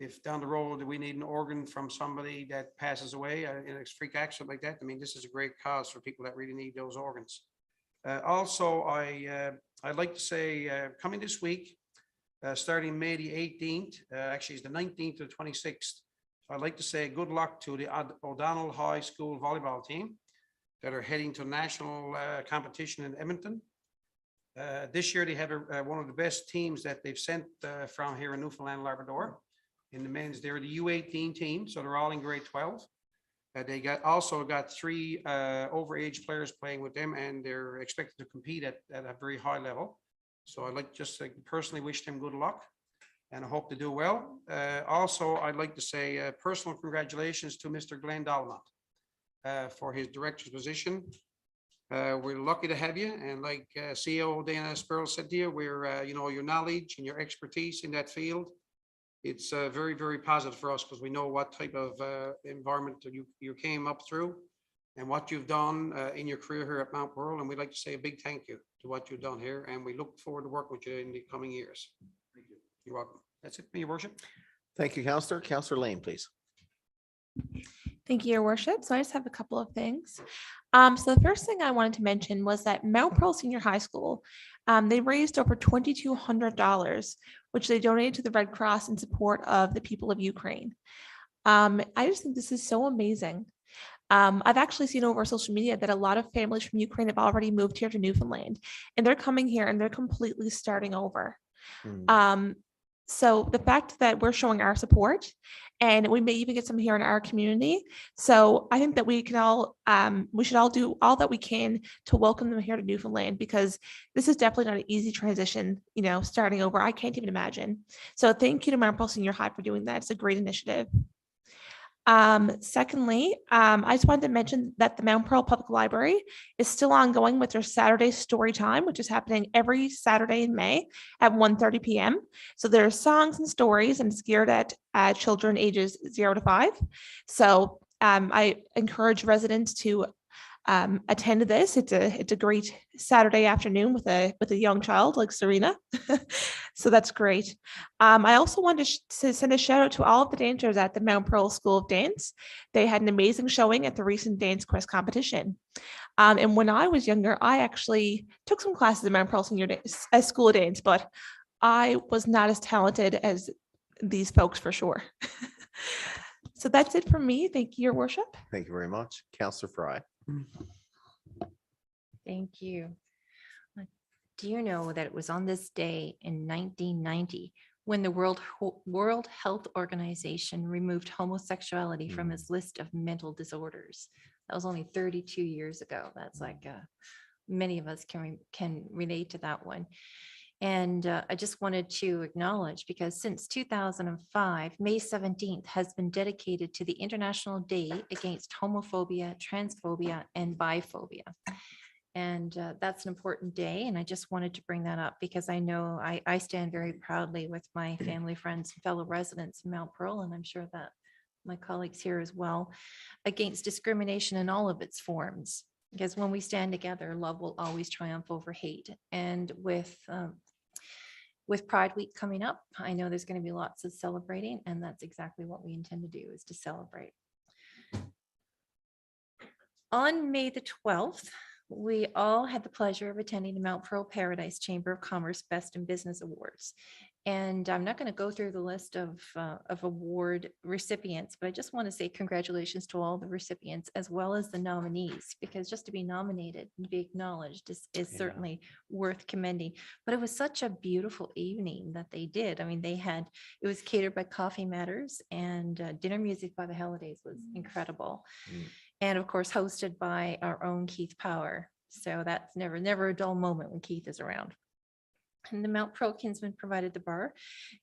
if down the road we need an organ from somebody that passes away in a freak accident like that, I mean, this is a great cause for people that really need those organs. Also, I'd like to say coming this week, starting May the 18th, actually it's the 19th to the 26th. I'd like to say good luck to the O'Donnell High School volleyball team that are heading to national competition in Edmonton. This year they have one of the best teams that they've sent from here in Newfoundland, Labrador. In the men's, they're the U18 team, so they're all in grade 12. They also got 3 overage players playing with them, and they're expected to compete at a very high level. So I'd like just to personally wish them good luck, and I hope to do well. Also, I'd like to say personal congratulations to Mr. Glenn Dalmont for his director's position. We're lucky to have you, and like CEO Dana Sparrow said to you, we're your knowledge and your expertise in that field, it's very, very positive for us, because we know what type of environment you came up through and what you've done in your career here at Mount Pearl. And we'd like to say a big thank you to what you've done here, and we look forward to working with you in the coming years. Thank you. You're welcome. That's it, Your Worship. Thank you, Councillor. Councillor Lane, please. Thank you, Your Worship. So I just have a couple of things. So the first thing I wanted to mention was that Mount Pearl Senior High School, they raised over $2,200, which they donated to the Red Cross in support of the people of Ukraine. I just think this is so amazing. I've actually seen over social media that a lot of families from Ukraine have already moved here to Newfoundland, and they're coming here and they're completely starting over. So the fact that we're showing our support, and we may even get some here in our community. So I think that we should all do all that we can to welcome them here to Newfoundland, because this is definitely not an easy transition, starting over. I can't even imagine. So thank you to Mount Pearl Senior High for doing that. It's a great initiative. Secondly, I just wanted to mention that the Mount Pearl Public Library is still ongoing with their Saturday story time, which is happening every Saturday in May at 1:30 p.m. So there's songs and stories, and it's geared at children ages 0 to 5. So I encourage residents to attend this. It's a great Saturday afternoon with a young child like Serena. So that's great. I also wanted to send a shout out to all of the dancers at the Mount Pearl School of Dance. They had an amazing showing at the recent Dance Quest competition. And when I was younger, I actually took some classes at Mount Pearl School of Dance, but I was not as talented as these folks for sure. So that's it from me. Thank you, Your Worship. Thank you very much. Councillor Fry. Thank you. Do you know that it was on this day in 1990 when the World Health Organization removed homosexuality from its list of mental disorders? That was only 32 years ago. That's like many of us can relate to that one. And I just wanted to acknowledge, because since 2005, May 17th has been dedicated to the International Day Against Homophobia, Transphobia, and Biphobia. And that's an important day. And I just wanted to bring that up because I know I stand very proudly with my family, friends, and fellow residents in Mount Pearl, and I'm sure that my colleagues here as well, against discrimination in all of its forms. Because when we stand together, love will always triumph over hate. And with Pride Week coming up, I know there's going to be lots of celebrating, and that's exactly what we intend to do, is to celebrate. On May the 12th, we all had the pleasure of attending the Mount Pearl Paradise Chamber of Commerce Best in Business Awards. And I'm not going to go through the list of award recipients, but I just want to say congratulations to all the recipients as well as the nominees, because just to be nominated and be acknowledged is certainly worth commending. But it was such a beautiful evening that they did. I mean, it was catered by Coffee Matters, and dinner music by the Holidays was incredible. And of course, hosted by our own Keith Power. So that's never a dull moment when Keith is around. And the Mount Pearl Kinsman provided the bar.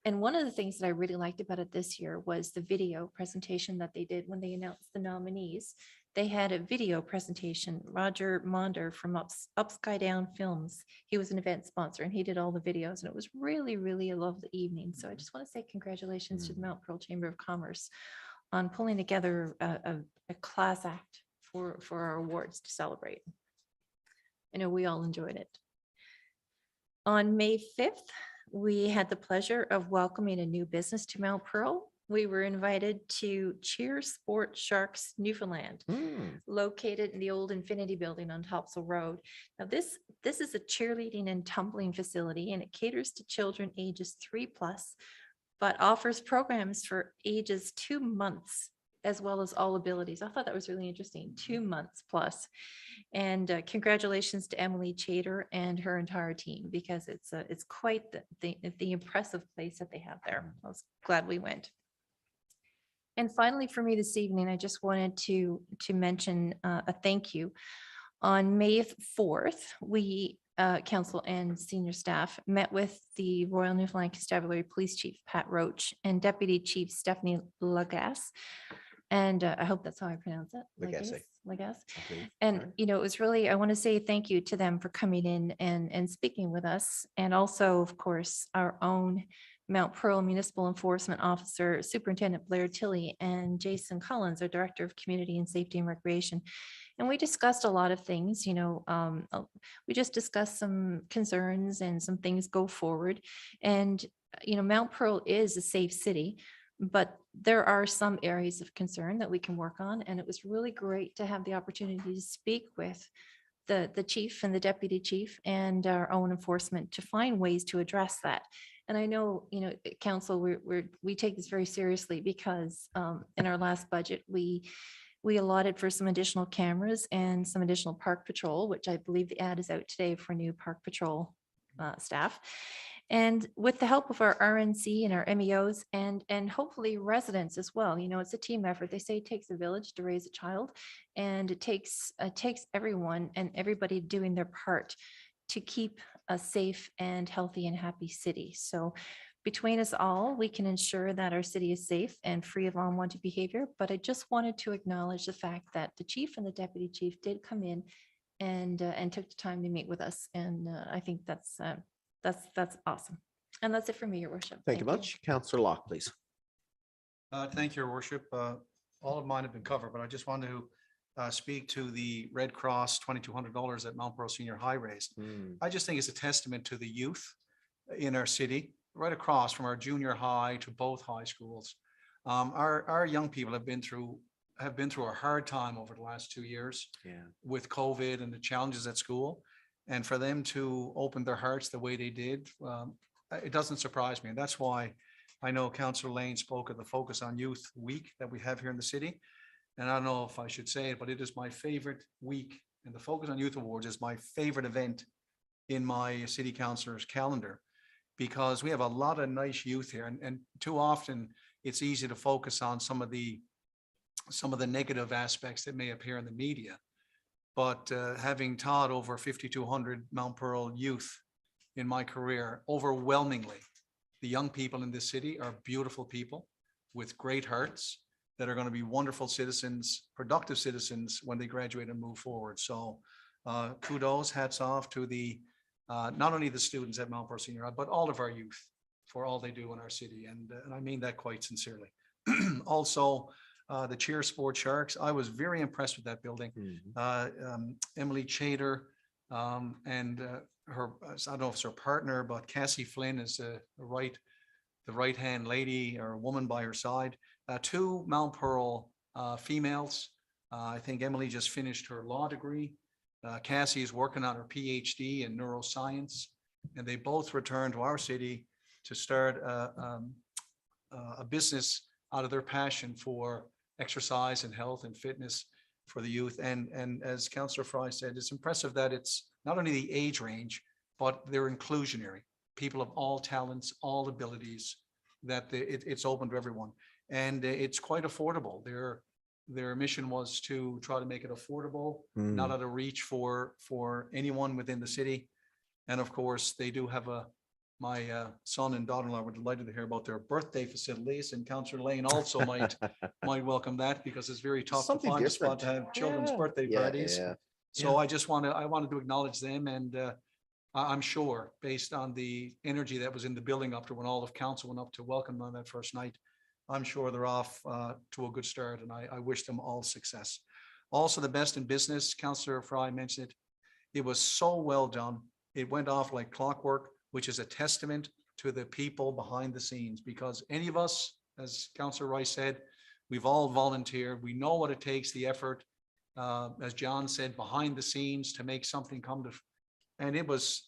And one of the things that I really liked about it this year was the video presentation that they did when they announced the nominees. They had a video presentation. Roger Monder from Upsky Down Films, he was an event sponsor, and he did all the videos. And it was really, really a lovely evening. So I just want to say congratulations to the Mount Pearl Chamber of Commerce on pulling together a class act for our awards to celebrate. I know we all enjoyed it. On May 5th, we had the pleasure of welcoming a new business to Mount Pearl. We were invited to Cheer Sport Sharks Newfoundland, located in the old Infinity Building on Topsail Road. Now, this is a cheerleading and tumbling facility, and it caters to children ages 3+, but offers programs for ages 2 months as well as all abilities. I thought that was really interesting, 2 months plus. And congratulations to Emily Chater and her entire team, because it's quite the impressive place that they have there. I was glad we went. And finally, for me this evening, I just wanted to mention a thank you. On May 4th, we council and senior staff met with the Royal Newfoundland Constabulary Police Chief Pat Roach and Deputy Chief Stephanie Lagasse. And I hope that's how I pronounce it. Lagasse. And, it was really, I want to say thank you to them for coming in and speaking with us. And also, of course, our own Mount Pearl Municipal Enforcement Officer, Superintendent Blair Tilley, and Jason Collins, our Director of Community and Safety and Recreation. And we discussed a lot of things, we just discussed some concerns and some things go forward. And, Mount Pearl is a safe city, but there are some areas of concern that we can work on. And it was really great to have the opportunity to speak with the chief and the deputy chief and our own enforcement to find ways to address that. And I know, council, we take this very seriously, because in our last budget, we allotted for some additional cameras and some additional park patrol, which I believe the ad is out today for new park patrol staff. And with the help of our RNC and our MEOs and hopefully residents as well, it's a team effort. They say it takes a village to raise a child, and it takes everyone and everybody doing their part to keep a safe and healthy and happy city. So between us all, we can ensure that our city is safe and free of unwanted behavior. But I just wanted to acknowledge the fact that the chief and the deputy chief did come in and took the time to meet with us. And I think that's awesome. And that's it for me, Your Worship. Thank you much. Councillor Locke, please. Thank you, Your Worship. All of mine have been covered, but I just want to speak to the Red Cross $2,200 at Mount Pearl Senior High raised. I just think it's a testament to the youth in our city, right across from our junior high to both high schools. Our young people have been through a hard time over the last 2 years with COVID and the challenges at school. And for them to open their hearts the way they did, it doesn't surprise me. And that's why I know Councillor Lane spoke of the Focus on Youth Week that we have here in the city. And I don't know if I should say it, but it is my favorite week. And the Focus on Youth Awards is my favorite event in my city councillor's calendar, because we have a lot of nice youth here. And too often it's easy to focus on some of the negative aspects that may appear in the media. But having taught over 5,200 Mount Pearl youth in my career, overwhelmingly, the young people in this city are beautiful people with great hearts that are going to be wonderful citizens, productive citizens when they graduate and move forward. So kudos, hats off to the not only the students at Mount Pearl Senior High, but all of our youth for all they do in our city. And I mean that quite sincerely. Also, the Cheer Sport Sharks, I was very impressed with that building. Emily Chater and her, I don't know if it's her partner, but Cassie Flynn is the right-hand lady or woman by her side. 2 Mount Pearl females. I think Emily just finished her law degree. Cassie is working on her PhD in neuroscience, and they both returned to our city to start a business out of their passion for exercise and health and fitness for the youth. And as Councillor Fry said, it's impressive that it's not only the age range, but they're inclusionary. People of all talents, all abilities, that it's open to everyone. And it's quite affordable. Their mission was to try to make it affordable, not out of reach for anyone within the city. And of course, they do have my son and daughter-in-law were delighted to hear about their birthday facilities, and Councillor Lane also might welcome that, because it's very tough to find a spot to have children's birthday parties. So I wanted to acknowledge them, and I'm sure, based on the energy that was in the building up to when all of council went up to welcome them on that first night, I'm sure they're off to a good start, and I wish them all success. Also, the best in business, Councillor Fry mentioned it. It was so well done. It went off like clockwork, which is a testament to the people behind the scenes, because any of us, as Councillor Rice said, we've all volunteered. We know what it takes, the effort, as John said, behind the scenes to make something come to, and it was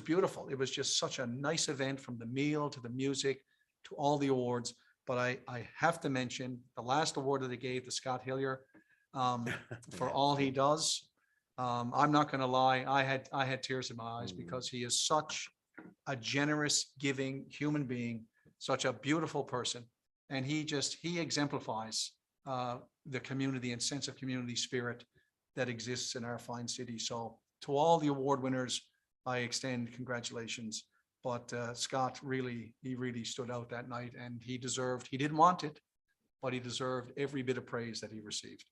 beautiful. It was just such a nice event, from the meal to the music to all the awards. But I have to mention the last award that they gave to Scott Hillier for all he does. I'm not going to lie, I had tears in my eyes, because he is such a generous, giving human being, such a beautiful person. And he exemplifies the community and sense of community spirit that exists in our fine city. So to all the award winners, I extend congratulations. But Scott really stood out that night, and he didn't want it, but he deserved every bit of praise that he received.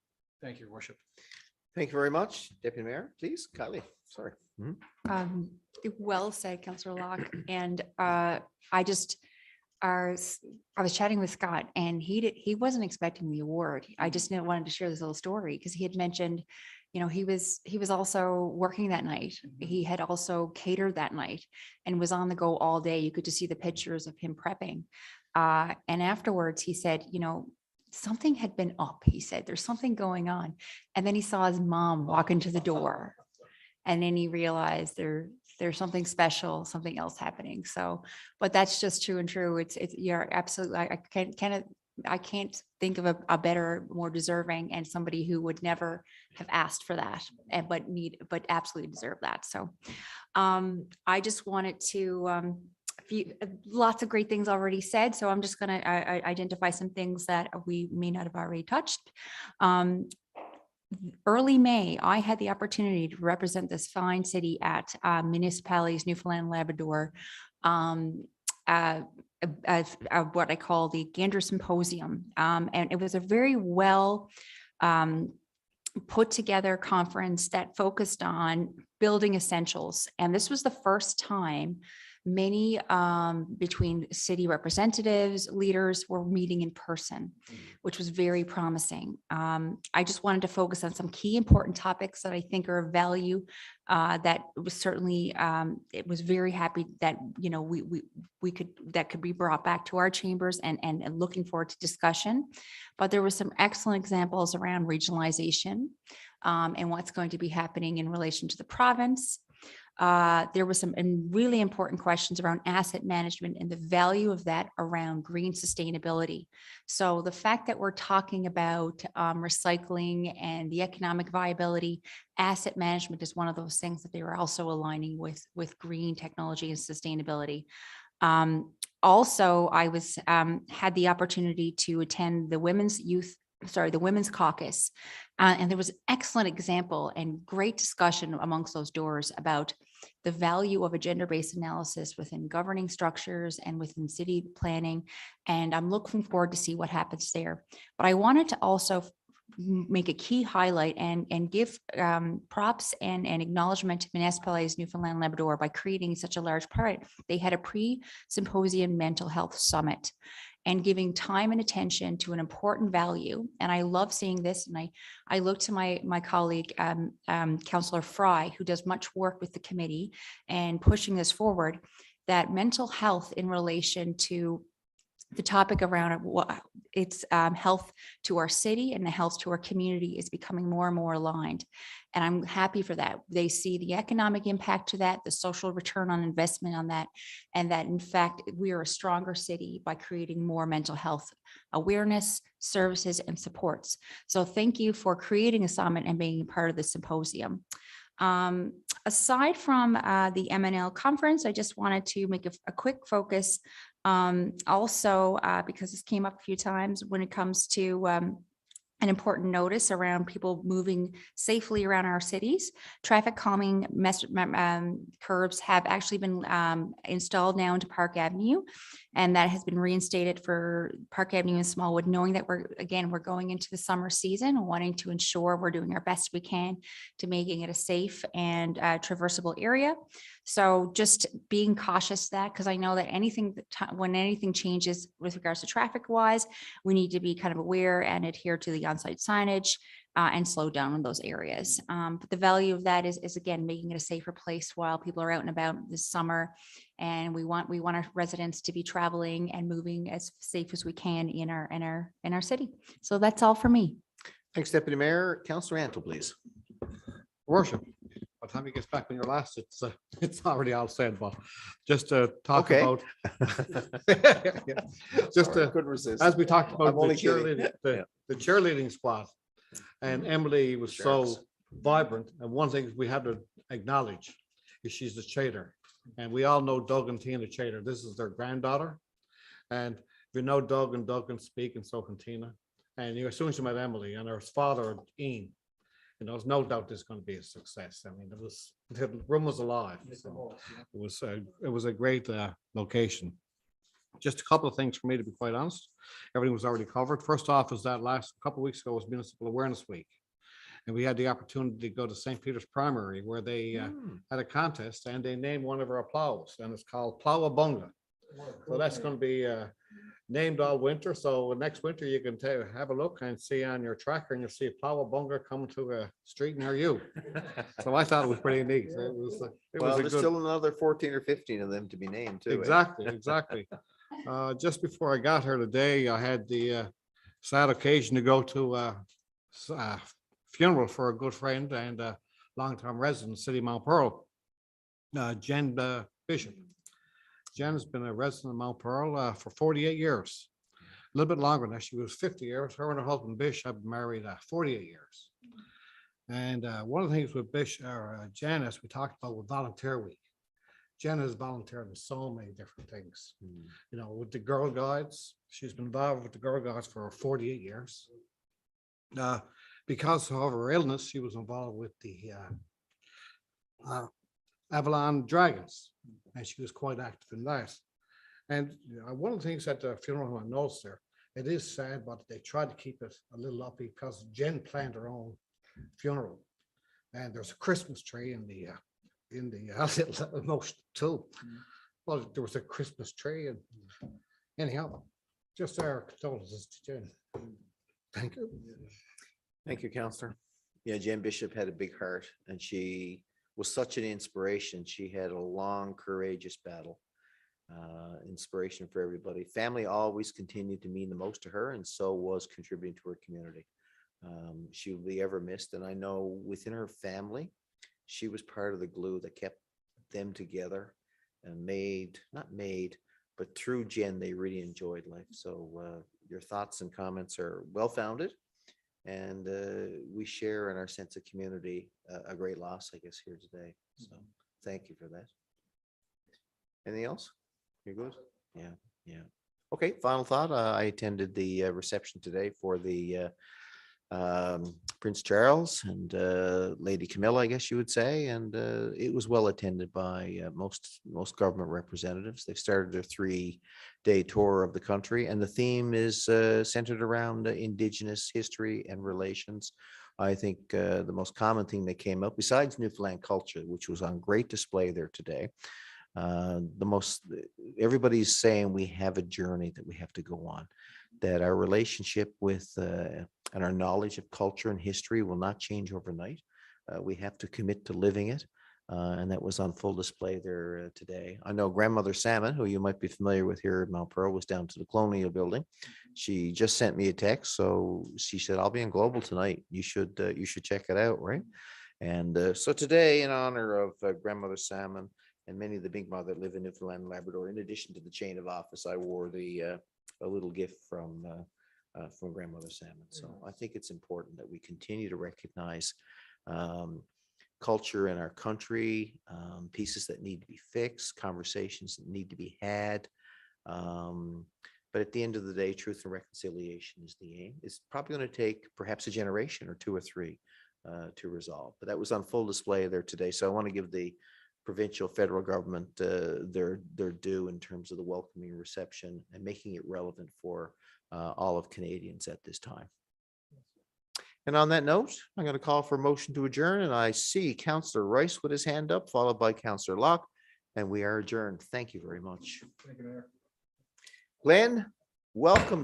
Thank you, Your Worship. Thank you very much. Deputy Mayor, please. Kylie, sorry. Well said, Councillor Locke. And I was chatting with Scott, and he wasn't expecting the award. I just wanted to share this little story, because he had mentioned, he was also working that night. He had also catered that night and was on the go all day. You could just see the pictures of him prepping. And afterwards he said, something had been up. He said, there's something going on. And then he saw his mom walk into the door, and then he realized there's something special, something else happening. So, but that's just true and true. You're absolutely, I can't think of a better, more deserving, and somebody who would never have asked for that, but absolutely deserve that. So I just wanted to lots of great things already said, so I'm just going to identify some things that we may not have already touched. Early May, I had the opportunity to represent this fine city at Municipality's Newfoundland and Labrador, as what I call the Gander Symposium. And it was a very well put together conference that focused on building essentials. And this was the first time many between city representatives, leaders were meeting in person, which was very promising. I just wanted to focus on some key important topics that I think are of value. That was certainly, it was very happy that, you know, we could, that could be brought back to our chambers and looking forward to discussion. But there were some excellent examples around regionalization and what's going to be happening in relation to the province. There were some really important questions around asset management and the value of that around green sustainability. So the fact that we're talking about recycling and the economic viability, asset management is one of those things that they were also aligning with green technology and sustainability. Also, I was had the opportunity to attend the the Women's Caucus. And there was an excellent example and great discussion amongst those doors about the value of a gender-based analysis within governing structures and within city planning. And I'm looking forward to see what happens there. But I wanted to also make a key highlight and give props and acknowledgement to Municipalities Newfoundland and Labrador by creating such a large part. They had a pre-symposium mental health summit and giving time and attention to an important value. And I love seeing this. And I look to my colleague, Councillor Fry, who does much work with the committee and pushing this forward, that mental health in relation to the topic around it's health to our city and the health to our community is becoming more and more aligned. And I'm happy for that. They see the economic impact to that, the social return on investment on that, and that in fact, we are a stronger city by creating more mental health awareness, services, and supports. So thank you for creating a summit and being a part of the symposium. Aside from the MNL conference, I just wanted to make a quick focus also, because this came up a few times when it comes to an important notice around people moving safely around our cities. Traffic calming curbs have actually been installed now into Park Avenue, and that has been reinstated for Park Avenue and Smallwood, knowing that we're going into the summer season and wanting to ensure we're doing our best we can to making it a safe and traversable area. So just being cautious that, because I know that when anything changes with regards to traffic wise, we need to be kind of aware and adhere to the on-site signage and slow down in those areas. But the value of that is again, making it a safer place while people are out and about this summer. And we want our residents to be traveling and moving as safe as we can in our city. So that's all for me. Thanks, Deputy Mayor. Councillor Antle, please. Worship. By the time he gets back on your last, it's already all said, but just to talk Okay. about. Just to, Couldn't resist. as we talked about I'm the only kidding. cheerleading squad, and Emily was so Sharks. vibrant. And one thing we had to acknowledge is she's the Chater, and we all know Doug and Tina Chater. This is their granddaughter, and if you know Doug can speak, and so can Tina. And as soon as you met Emily and her father, Ian, you know, there's no doubt this is going to be a success. I mean, the room was alive. So it was a great location. Just a couple of things for me, to be quite honest. Everything was already covered. First off, is that last couple of weeks ago was Municipal Awareness Week. And we had the opportunity to go to St. Peter's Primary, where they had a contest and they named one of our plows, and it's called Plowabunga. So that's going to be named all winter. So next winter you can have a look and see on your tracker, and you'll see Plowabunga coming to a street near you. So I thought it was pretty neat. It was There's still another 14 or 15 of them to be named too. Exactly. Just before I got here today, I had the sad occasion to go to a funeral for a good friend and long-term resident of the city of Mount Pearl, Jen Bishop. Jen has been a resident of Mount Pearl for 48 years, a little bit longer than that. She was 50 years. Her and her husband Bish have been married 48 years. And one of the things with Jen, as we talked about with Volunteer Week, Jen has volunteered in so many different things. You know, with the Girl Guides, she's been involved with the Girl Guides for 48 years. Because of her illness, she was involved with the Avalon Dragons, and she was quite active in that. And one of the things at the funeral home I noticed there, it is sad, but they tried to keep it a little up because Jen planned her own funeral. And there's a Christmas tree in the little emotion too. Well, there was a Christmas tree, and anyhow, just our condolences to Jen. Thank you. Thank you, Counselor. Yeah, Jen Bishop had a big heart and she was such an inspiration. She had a long, courageous battle. Inspiration for everybody. Family always continued to mean the most to her, and so was contributing to her community. She will be ever missed. And I know within her family, she was part of the glue that kept them together and but through Jen, they really enjoyed life. So your thoughts and comments are well-founded. And we share in our sense of community a great loss, I guess, here today. So thank you for that. Anything else? You're good? Yeah. Okay, final thought. I attended the reception today for the Prince Charles and Lady Camilla, I guess you would say, and it was well attended by most government representatives. They've started their 3-day tour of the country, and the theme is centered around Indigenous history and relations. I think the most common thing that came up, besides Newfoundland culture, which was on great display there today, everybody's saying we have a journey that we have to go on, that our relationship with and our knowledge of culture and history will not change overnight. We have to commit to living it. And that was on full display there today. I know Grandmother Salmon, who you might be familiar with here at Mount Pearl, was down to the Colonial Building. She just sent me a text. So she said, I'll be in Global tonight. You should check it out, right? And so today, in honor of Grandmother Salmon and many of the big mother that live in Newfoundland and Labrador, in addition to the chain of office, I wore a little gift from Grandmother Salmon. So I think it's important that we continue to recognize culture in our country, pieces that need to be fixed, conversations that need to be had. But at the end of the day, truth and reconciliation is the aim. It's probably going to take perhaps a generation or 2 or 3 to resolve. But that was on full display there today. So I want to give the provincial, federal government their due in terms of the welcoming reception and making it relevant for all of Canadians at this time. And on that note, I'm going to call for a motion to adjourn, and I see Councillor Rice with his hand up, followed by Councillor Locke, and we are adjourned. Thank you very much. Thank you, Mayor. Glenn, welcome.